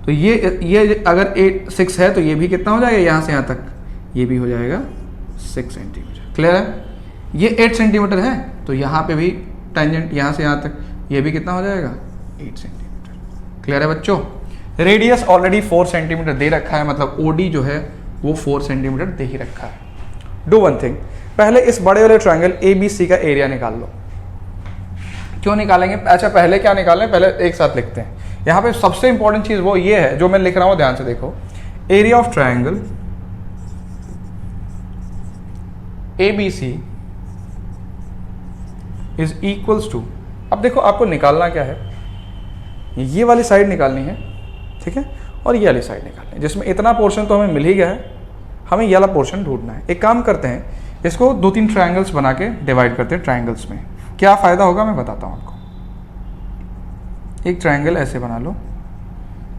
तो ये अगर 6 है तो ये भी कितना हो जाएगा, यहाँ से यहाँ तक ये भी हो जाएगा 6 सेंटीमीटर, क्लियर है। ये 8 सेंटीमीटर है तो यहाँ पे भी टेंजेंट यहाँ से यहाँ तक ये भी कितना हो जाएगा, 8 सेंटीमीटर, क्लियर है बच्चों। रेडियस ऑलरेडी 4 सेंटीमीटर दे रखा है, मतलब OD जो है वो 4 सेंटीमीटर दे ही रखा है। डू वन थिंग, पहले इस बड़े वाले ट्रायंगल ABC का एरिया निकाल लो। क्यों निकालेंगे, अच्छा पहले क्या निकालें, पहले एक साथ लिखते हैं। यहाँ पे सबसे इंपॉर्टेंट चीज वो ये है जो मैं लिख रहा हूँ, ध्यान से देखो। Area of triangle ABC is equals to, अब देखो आपको निकालना क्या है, ये वाली साइड निकालनी है, ठीक है, और ये वाली साइड निकालनी है, जिसमें इतना पोर्शन तो हमें मिल ही गया है, हमें ये वाला पोर्शन ढूंढना है। एक काम करते हैं, इसको 2-3 ट्रायंगल्स बना के डिवाइड करते हैं ट्रायंगल्स में। क्या फ़ायदा होगा मैं बताता हूँ आपको। एक ट्रायंगल ऐसे बना लो,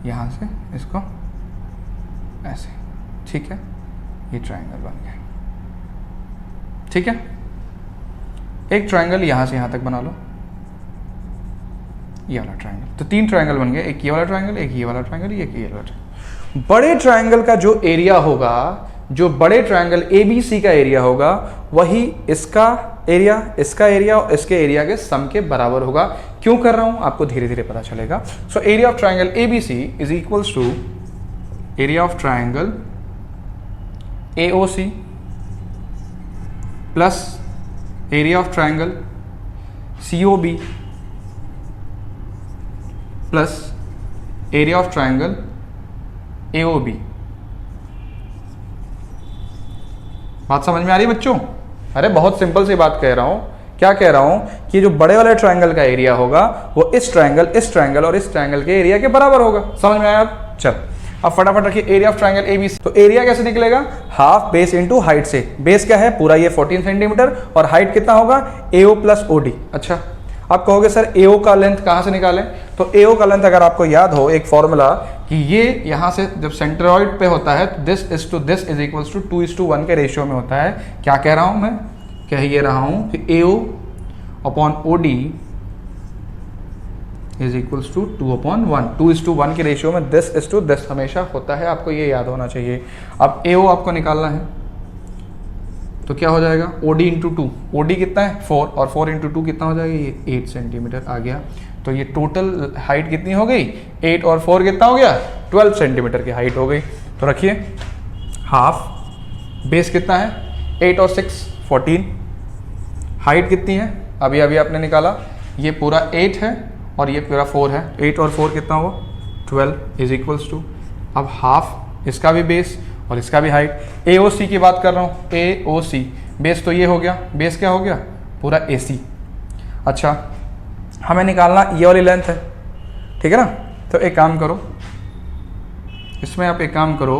यहाँ से इसको ऐसे, ठीक है, ये ट्रायंगल बन गया, ठीक है। एक ट्रायंगल यहाँ से यहाँ तक बना लो, ये वाला ट्रायंगल, तो 3 ट्रायंगल बन गए, एक ये वाला ट्रायंगल, एक ये वाला ट्रायंगल, एक ये वाला ट्रायंगल। बड़े ट्रायंगल का जो एरिया होगा, जो बड़े ट्रायंगल ABC का एरिया होगा, वही इसका एरिया, इसका एरिया और इसके एरिया के सम के बराबर होगा। क्यों कर रहा हूं आपको धीरे धीरे पता चलेगा। So area of triangle ABC is equals to area of triangle AOC plus area of triangle COB plus area of triangle AOB। बात समझ में आ रही है बच्चों? अरे बहुत सिंपल सी बात कह रहा हूं। क्या कह रहा हूं कि जो बड़े वाले ट्रायंगल का एरिया होगा वो इस ट्रायंगल और इस ट्रायंगल के एरिया के बराबर होगा। समझ में आया? अब चल, अब फटाफट रखिए एरिया ऑफ ट्रायंगल ABC। तो एरिया कैसे निकलेगा? हाफ बेस इंटू हाइट से। बेस क्या है? पूरा ये 14 सेंटीमीटर, और हाइट कितना होगा? AO plus OD। अच्छा, आप कहोगे सर AO का लेंथ कहाँ से निकालें? तो AO का लेंथ अगर आपको याद हो एक फॉर्मूला कि ये यहाँ से जब सेंट्रॉइड पे होता है तो this is to this is equals to 2:1 के रेशियो में होता है। क्या कह रहा हूँ मैं? कह ये रहा हूँ कि AO upon OD is equals to 2/1, 2:1 के रेशियो में दिस इज टू दिस हमेशा होता है। आपको ये याद होना चाहिए। अब AO आपको निकालना है तो क्या हो जाएगा? OD इंटू 2, OD कितना है? 4, और 4 इंटू 2 कितना हो जाएगा? ये 8 सेंटीमीटर आ गया। तो ये टोटल हाइट कितनी हो गई? 8 और 4 कितना हो गया? 12 सेंटीमीटर की हाइट हो गई। तो रखिए हाफ, बेस कितना है? 8 और 6 14, हाइट कितनी है? अभी अभी आपने निकाला, ये पूरा 8 है और ये पूरा 4 है। 8 और 4 कितना हुआ? 12 इज इक्वल्स टू, अब हाफ इसका भी बेस और इसका भी हाइट। AOC की बात कर रहा हूँ, AOC बेस तो ये हो गया, बेस क्या हो गया? पूरा AC। अच्छा, हमें निकालना ये वाली लेंथ है, ठीक है ना? तो एक काम करो, इसमें आप एक काम करो,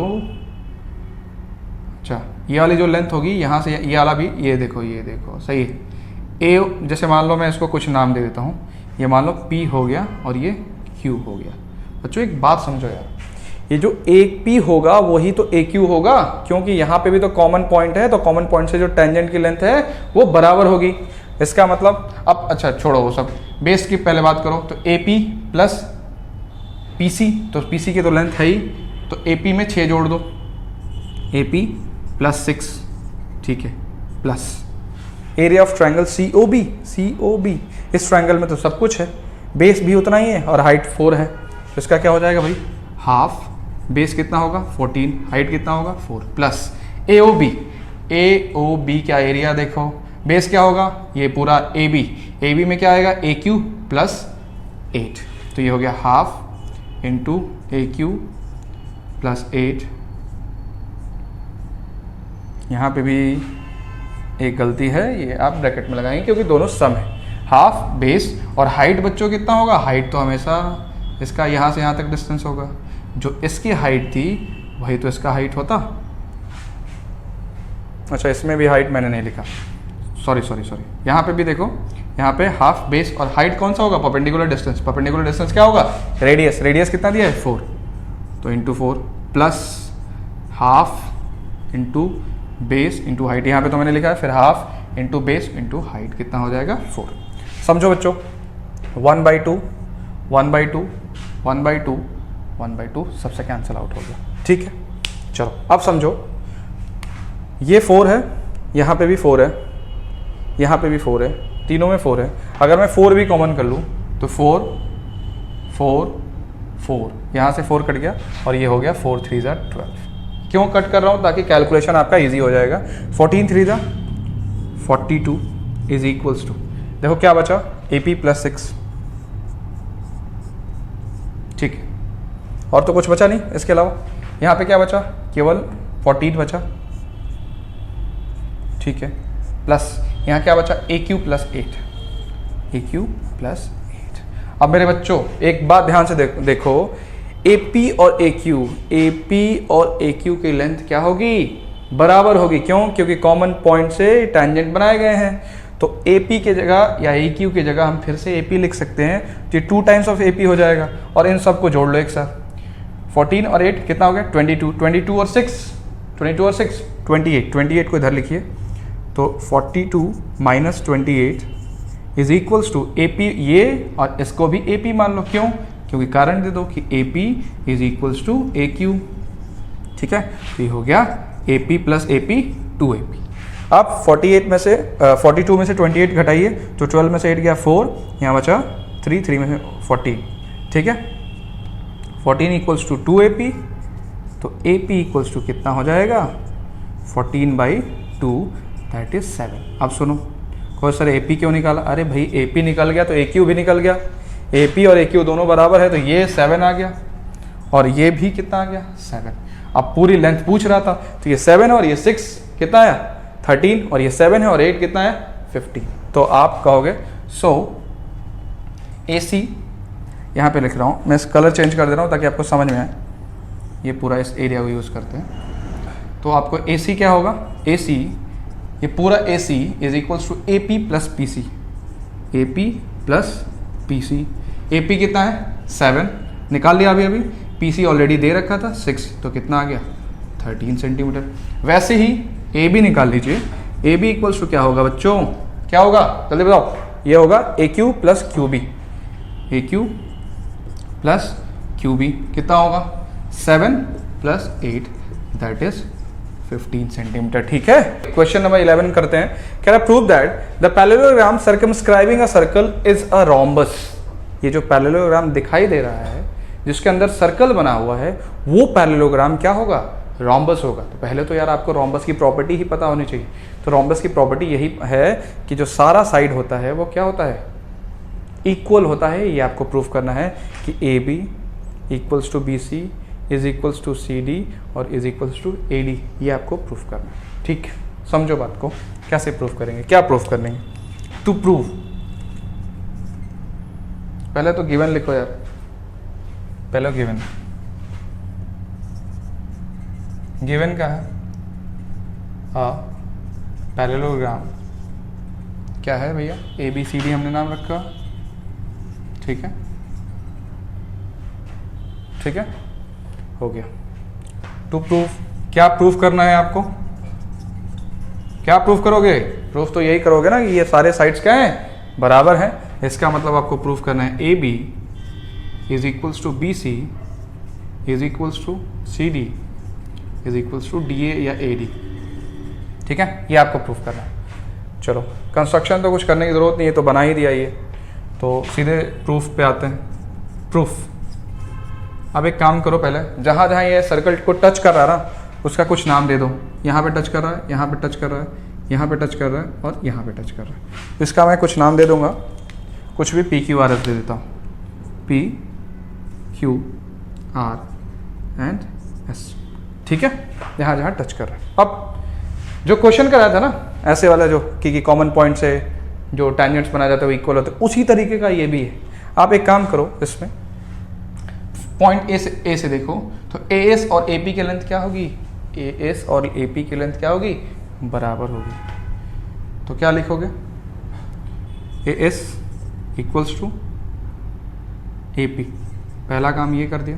अच्छा ये वाली जो लेंथ होगी यहाँ से ये वाला भी, ये देखो सही है। A जैसे मान लो मैं इसको कुछ नाम दे देता हूँ, ये मान लो P हो गया और ये Q हो गया। बच्चों एक बात समझो यार, ये जो एक P होगा वही तो AQ होगा, क्योंकि यहाँ पे भी तो कॉमन पॉइंट है, तो कॉमन पॉइंट से जो टेंजेंट की लेंथ है वो बराबर होगी। इसका मतलब अब अच्छा छोड़ो वो सब, बेस की पहले बात करो। तो AP प्लस PC, तो PC की तो लेंथ है ही, तो AP में 6 जोड़ दो, AP प्लस 6, ठीक है, plus area of triangle COB। इस ट्रायंगल में तो सब कुछ है, बेस भी उतना ही है और हाइट 4 है, तो इसका क्या हो जाएगा भाई? हाफ, बेस कितना होगा? 14, हाइट कितना होगा? 4, प्लस AOB क्या एरिया देखो, बेस क्या होगा? ये पूरा AB में क्या आएगा? AQ प्लस 8, तो ये हो गया हाफ इंटू AQ प्लस 8। यहाँ पे भी एक गलती है, ये आप ब्रैकेट में लगाएंगे क्योंकि दोनों सम है। हाफ, बेस और हाइट बच्चों कितना होगा? हाइट तो हमेशा इसका यहाँ से यहाँ तक डिस्टेंस होगा, जो इसकी हाइट थी वही तो इसका हाइट होता। अच्छा इसमें भी हाइट मैंने नहीं लिखा, सॉरी। यहाँ पे भी देखो, यहाँ पे हाफ, बेस और हाइट कौन सा होगा? परपेंडिकुलर डिस्टेंस क्या होगा? रेडियस कितना दिया है? 4, तो into 4 plus half into base into height, यहाँ पे तो मैंने लिखा है, फिर half into base into height कितना हो जाएगा? 4। समझो बच्चों, 1/2 1/2 1/2 1/2 सबसे कैंसिल आउट हो गया, ठीक है। चलो अब समझो, ये 4 है, यहाँ पे भी 4 है, यहाँ पे भी 4 है, तीनों में 4 है। अगर मैं 4 भी कॉमन कर लूँ तो 4 4 4, यहाँ से 4 कट गया और ये हो गया 4 3 = 12। क्यों कट कर रहा हूँ? ताकि कैलकुलेशन आपका इजी हो जाएगा। 14 3 = 42 इज इक्वल्स टू, देखो क्या बचा? AP प्लस 6, ठीक है, और तो कुछ बचा नहीं इसके अलावा। यहाँ पे क्या बचा? केवल 14 बचा, ठीक है। प्लस यहाँ क्या बचा, ए क्यू प्लस 8, ए क्यू प्लस 8। अब मेरे बच्चों एक बात ध्यान से देखो, ए पी और ए क्यू, ए पी और ए क्यू की लेंथ क्या होगी, बराबर होगी। क्यों, क्योंकि कॉमन पॉइंट से टैंजेंट बनाए गए हैं। तो ए पी की जगह या ए क्यू की जगह हम फिर से ए पी लिख सकते हैं, तो ये 2 टाइम्स ऑफ ए पी हो जाएगा। और इन सबको जोड़ लो एक साथ, 14 और 8 कितना हो गया, 22, 22 और 6, 22 और 6 28, 28 को इधर लिखिए। तो 42 माइनस 28 is equals to A P, ये और इसको भी ए पी मान लो। क्यों, क्योंकि कारण दे दो कि A P is equals to A Q. ठीक है, तो ये हो गया A P plus A P 2AP। अब 48 में से 42 में से 28 घटाइए, तो 12 में से 8 गया 4, यहाँ बचा 3, 3 में से 14। ठीक है, 14 इक्वल्स टू 2AP, तो AP इक्वल्स टू कितना हो जाएगा, 14/2, दैट इज 7। अब सुनो, कोई सर AP क्यों निकाला, अरे भाई AP निकल गया तो AQ भी निकल गया, AP और AQ दोनों बराबर है, तो ये 7 आ गया और ये भी कितना आ गया, 7। अब पूरी लेंथ पूछ रहा था, तो ये 7 और ये 6 कितना आया, 13, और ये 7 है और 8 कितना है, 15। तो आप कहोगे सो AC, यहाँ पे लिख रहा हूँ मैं, इस कलर चेंज कर दे रहा हूँ ताकि आपको समझ में आए, ये पूरा इस एरिया को यूज़ करते हैं। तो आपको AC क्या होगा, AC, ये पूरा AC is equals to AP plus PC, AP plus PC। AP कितना है, 7 निकाल लिया अभी, PC ऑलरेडी दे रखा था 6, तो कितना आ गया, 13 सेंटीमीटर। वैसे ही AB निकाल लीजिए, AB इक्वल्स टू क्या होगा बच्चों, क्या होगा जल्दी बताओ, ये होगा AQ plus QB, AQ plus QB कितना होगा, 7 प्लस 8, दैट इज 15 सेंटीमीटर। ठीक है, क्वेश्चन नंबर 11 करते हैं। Can I prove that the parallelogram circumscribing a circle is a rhombus. ये जो पैरेललोग्राम दिखाई दे रहा है जिसके अंदर सर्कल बना हुआ है, वो पैरेललोग्राम क्या होगा, रोम्बस होगा। तो पहले तो यार आपको रोम्बस की प्रॉपर्टी ही पता होनी चाहिए। तो रोम्बस की प्रॉपर्टी यही है कि जो सारा साइड होता है वो क्या होता है, इक्वल होता है। ये आपको प्रूफ करना है कि AB equals to BC is equals to CD और इज इक्वल्स टू AD, ये आपको प्रूफ करना है। ठीक है, समझो बात को, कैसे प्रूफ करेंगे, क्या प्रूफ करेंगे। टू प्रूव, पहले तो गिवन लिखो यार, पहले गिवन का है पैरेललोग्राम क्या है भैया, ABCD हमने नाम रखा, ठीक है, ठीक है, हो गया। टू प्रूफ, क्या प्रूफ करना है आपको, क्या प्रूफ करोगे, प्रूफ तो यही करोगे ना कि ये सारे साइड्स क्या हैं, बराबर हैं। इसका मतलब आपको प्रूफ करना है AB is equals to BC is equals to CD is equals to DA या AD। ठीक है, ये आपको प्रूफ करना है। चलो, कंस्ट्रक्शन तो कुछ करने की ज़रूरत नहीं है, तो बना ही दिया ये, तो सीधे प्रूफ पे आते हैं। प्रूफ, अब एक काम करो, पहले जहाँ जहाँ ये सर्कल को टच कर रहा है ना, उसका कुछ नाम दे दो। यहाँ पे टच कर रहा है, यहाँ पे टच कर रहा है, यहाँ पे टच कर रहा है और यहाँ पे टच कर रहा है। इसका मैं कुछ नाम दे दूँगा, कुछ भी PQRS दे देता हूँ, PQR एंड S। ठीक है, जहाँ जहाँ टच कर रहा है। अब जो क्वेश्चन कराया था ना, ऐसे वाला जो कि कॉमन पॉइंट से जो टैंजेंट्स बनाया जाता है वो इक्वल होता है, उसी तरीके का ये भी है। आप एक काम करो, इसमें पॉइंट ए से देखो, तो AS और AP की लेंथ क्या होगी, AS और AP की लेंथ क्या होगी, बराबर होगी। तो क्या लिखोगे, AS इक्वल्स टू AP, पहला काम ये कर दिया।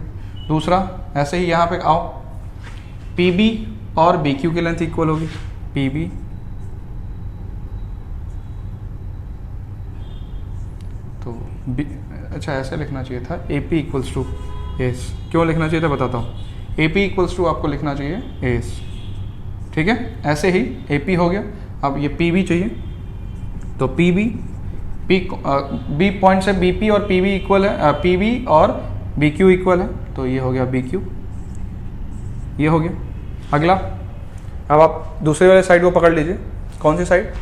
दूसरा, ऐसे ही यहाँ पे आओ, PB और BQ की लेंथ इक्वल होगी, PB तो अच्छा ऐसे लिखना चाहिए था, AP इक्वल्स टू AS। क्यों लिखना चाहिए था बताता हूँ, AP इक्वल्स टू आपको लिखना चाहिए AS। ठीक है, ऐसे ही AP हो गया। अब ये PB चाहिए, तो B पॉइंट से BP और PB इक्वल है, PB और BQ इक्वल है, तो ये हो गया BQ, ये हो गया। अगला, अब आप दूसरे वाले साइड को पकड़ लीजिए। कौन सी साइड,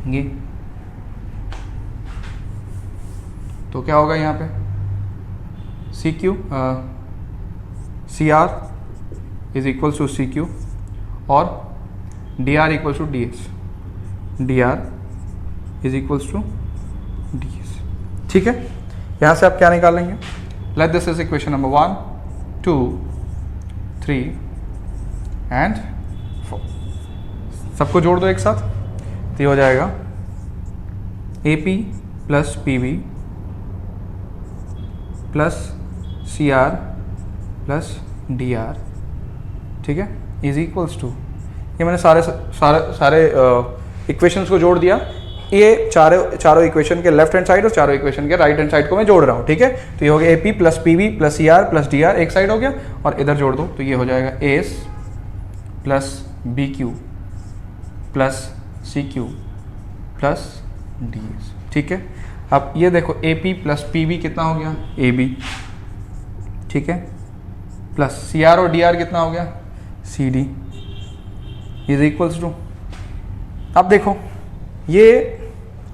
ये, तो क्या होगा यहाँ पे, CR is equals to CQ और DR equals to DS। D R is equals to D S. ठीक है, यहाँ से आप क्या निकालेंगे, let this is equation number 1 2 3 and 4। सबको जोड़ दो एक साथ, तो ये हो जाएगा A P plus P B plus C R plus D R, ठीक है, इज इक्वल्स टू, ये मैंने सारे इक्वेशंस को जोड़ दिया। ये चारों इक्वेशन के लेफ्ट हैंड साइड और चारों इक्वेशन के राइट हैंड साइड को मैं जोड़ रहा हूँ। ठीक है, तो ये हो गया A P plus P B plus C R plus D R, एक साइड हो गया, और इधर जोड़ दो तो ये हो जाएगा A S plus B Q plus C Q plus D S. ठीक है, अब ये देखो A P plus P B कितना हो गया, ए बी, ठीक है, प्लस सी आर और डी आर कितना हो गया, C D is equals to. अब देखो ये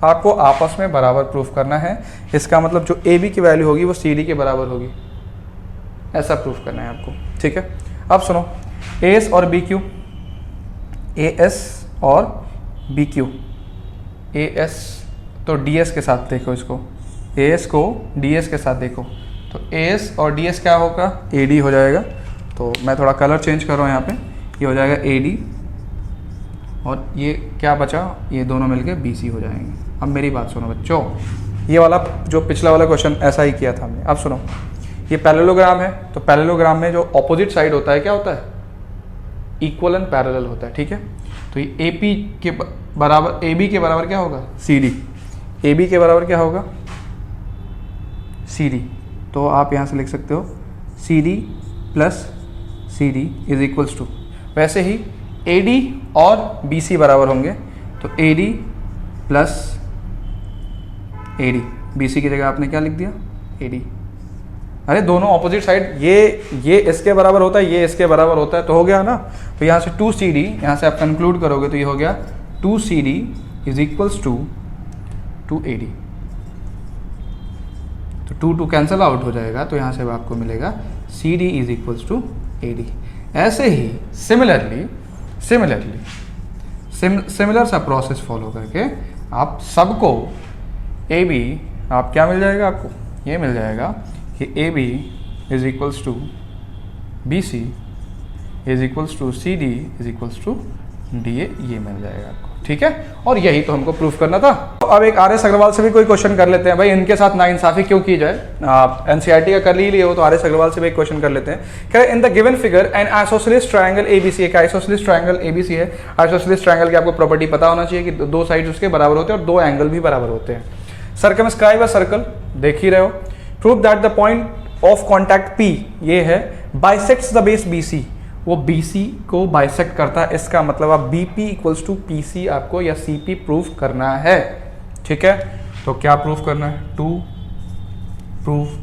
आपको आपस में बराबर प्रूफ करना है, इसका मतलब जो ए बी की वैल्यू होगी वो सी डी के बराबर होगी, ऐसा प्रूफ करना है आपको। ठीक है, अब सुनो, ए एस और बी क्यू, ए एस और बी क्यू, ए एस तो डी एस के साथ देखो इसको, ए एस को डी एस के साथ देखो, तो ए एस और डी एस क्या होगा, ए डी हो जाएगा। तो मैं थोड़ा कलर चेंज कर रहा हूँ यहाँ पे, ये हो जाएगा ए डी और ये क्या बचा, ये दोनों मिलके बी सी हो जाएंगे। अब मेरी बात सुनो बच्चों, ये वाला जो पिछला वाला क्वेश्चन ऐसा ही किया था हमने। अब सुनो, ये पैरेललोग्राम है, तो पैरेललोग्राम में जो ऑपोजिट साइड होता है क्या होता है, इक्वल एंड पैरेलल होता है। ठीक है, तो ये ए पी के बराबर, ए बी के बराबर क्या होगा, सी डी, ए बी के बराबर क्या होगा, सी डी। तो आप यहाँ से लिख सकते हो C D plus C D is equals to, वैसे ही ए डी और बी सी बराबर होंगे, तो A D plus A D, B C की जगह आपने क्या लिख दिया, ए डी। अरे दोनों ऑपोजिट साइड, ये इसके बराबर होता है, ये इसके बराबर होता है, तो हो गया ना। तो यहाँ से 2 सी डी, यहाँ से आप कंक्लूड करोगे तो ये हो गया 2 C D is equals to 2 A D. तो 2 कैंसिल आउट हो जाएगा, तो यहाँ से आपको मिलेगा C D is equals to A D. ऐसे ही सिमिलर सा प्रोसेस फॉलो करके आप सबको ए बी, आप क्या मिल जाएगा आपको, ये मिल जाएगा कि A B is equals to B C is equals to C D is equals to D A, ये मिल जाएगा आपको। ठीक है, और यही तो हमको प्रूफ करना था। तो अब एक आर एस अग्रवाल से भी कोई क्वेश्चन कर लेते हैं भाई, इनके साथ नाइंसाफी क्यों की जाए, आप एनसीईआरटी का कर ही लिए हो तो आर एस अग्रवाल से भी एक क्वेश्चन कर लेते हैं। क्या in the given figure N isosceles triangle ABC, एक आइसोसेलेस ट्रायंगल एबीसी है। आइसोसेलेस ट्रायंगल की आपको प्रॉपर्टी पता होना चाहिए कि दो साइड उसके बराबर होते हैं और 2 एंगल भी बराबर होते हैं। सर्कमस्क्राइब अ सर्कल, देख ही रहे हो। Prove that the point of contact P, ये है, बाइसेक्ट्स द बेस बीसी, वो BC को बाइसेक्ट करता है, इसका मतलब आप BP इक्वल्स टू PC आपको या CP प्रूफ करना है। ठीक है, तो क्या प्रूफ करना है, टू प्रूफ,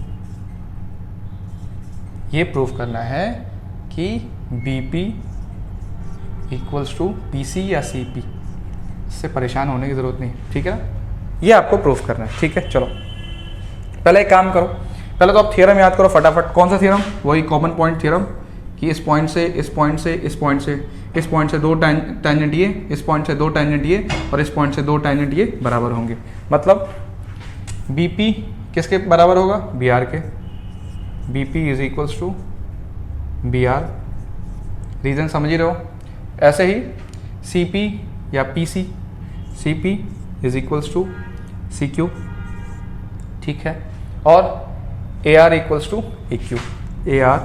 ये प्रूफ करना है कि BP इक्वल्स टू PC या CP, इससे परेशान होने की जरूरत नहीं। ठीक है ना, ये आपको प्रूफ करना है। ठीक है, चलो पहले एक काम करो, पहले तो आप थ्योरम याद करो फटाफट। कौन सा थ्योरम, वही कॉमन पॉइंट थ्योरम, कि इस पॉइंट से इस पॉइंट से इस पॉइंट से इस पॉइंट से 2 टैंजेंट ये, इस पॉइंट से 2 टैंजेंट ये, और इस पॉइंट से 2 टैंजेंट ये बराबर होंगे। मतलब BP किसके बराबर होगा, BR के। BP is equals to BR, reason समझ ही रहे हो। ऐसे ही CP या PC, CP is equals to CQ, ठीक है, और AR equals to AQ, AR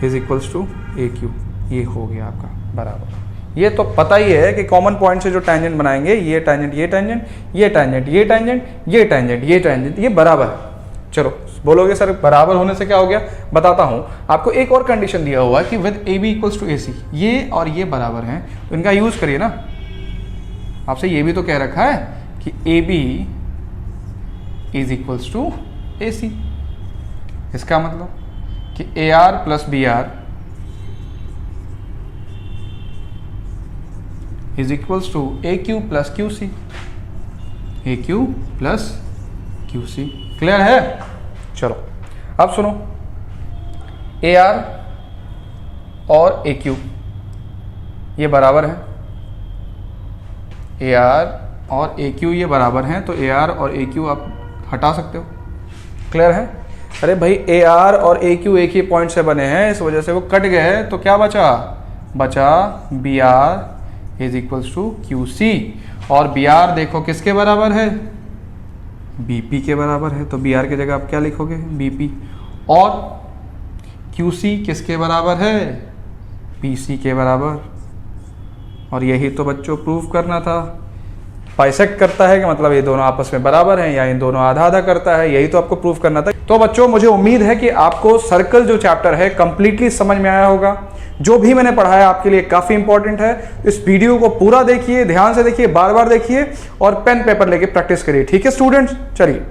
is equals to AQ, ये हो गया आपका बराबर। ये तो पता ही है कि कॉमन पॉइंट से जो टैंजेंट बनाएंगे, ये टैंजेंट ये टैंजेंट ये टैंजेंट ये टैंजेंट ये टैंजेंट ये टैंजेंट, ये बराबर है। चलो बोलोगे सर बराबर होने से क्या हो गया, बताता हूँ आपको। एक और कंडीशन दिया हुआ है कि with AB equals to AC, ये और ये बराबर हैं, तो इनका यूज करिए ना। आपसे ये भी तो कह रखा है कि AB is equals to AC, इसका मतलब कि AR plus BR is equals to AQ plus QC, AQ plus QC। Clear है? चलो अब सुनो, AR और AQ ये बराबर है, ए आर और ए क्यू ये बराबर हैं, तो ए आर और ए क्यू आप हटा सकते हो। क्लियर है? अरे भाई ए आर और ए क्यू एक ही पॉइंट से बने हैं, इस वजह से वो कट गए हैं, तो क्या बचा? B R is equals to Q C. और बी आर देखो किसके बराबर है? बी पी के बराबर है, तो बी आर की जगह आप क्या लिखोगे? B P. और क्यू सी किसके बराबर है? पी सी के बराबर। और यही तो बच्चों प्रूफ करना था। बाइसेक्ट करता है कि मतलब ये दोनों आपस में बराबर हैं, या इन दोनों आधा आधा करता है, यही तो आपको प्रूफ करना था। तो बच्चों मुझे उम्मीद है कि आपको सर्कल जो चैप्टर है कंप्लीटली समझ में आया होगा। जो भी मैंने पढ़ाया आपके लिए काफ़ी इंपॉर्टेंट है। इस वीडियो को पूरा देखिए, ध्यान से देखिए, बार बार देखिए और पेन पेपर लेके प्रैक्टिस करिए। ठीक है स्टूडेंट्स, चलिए।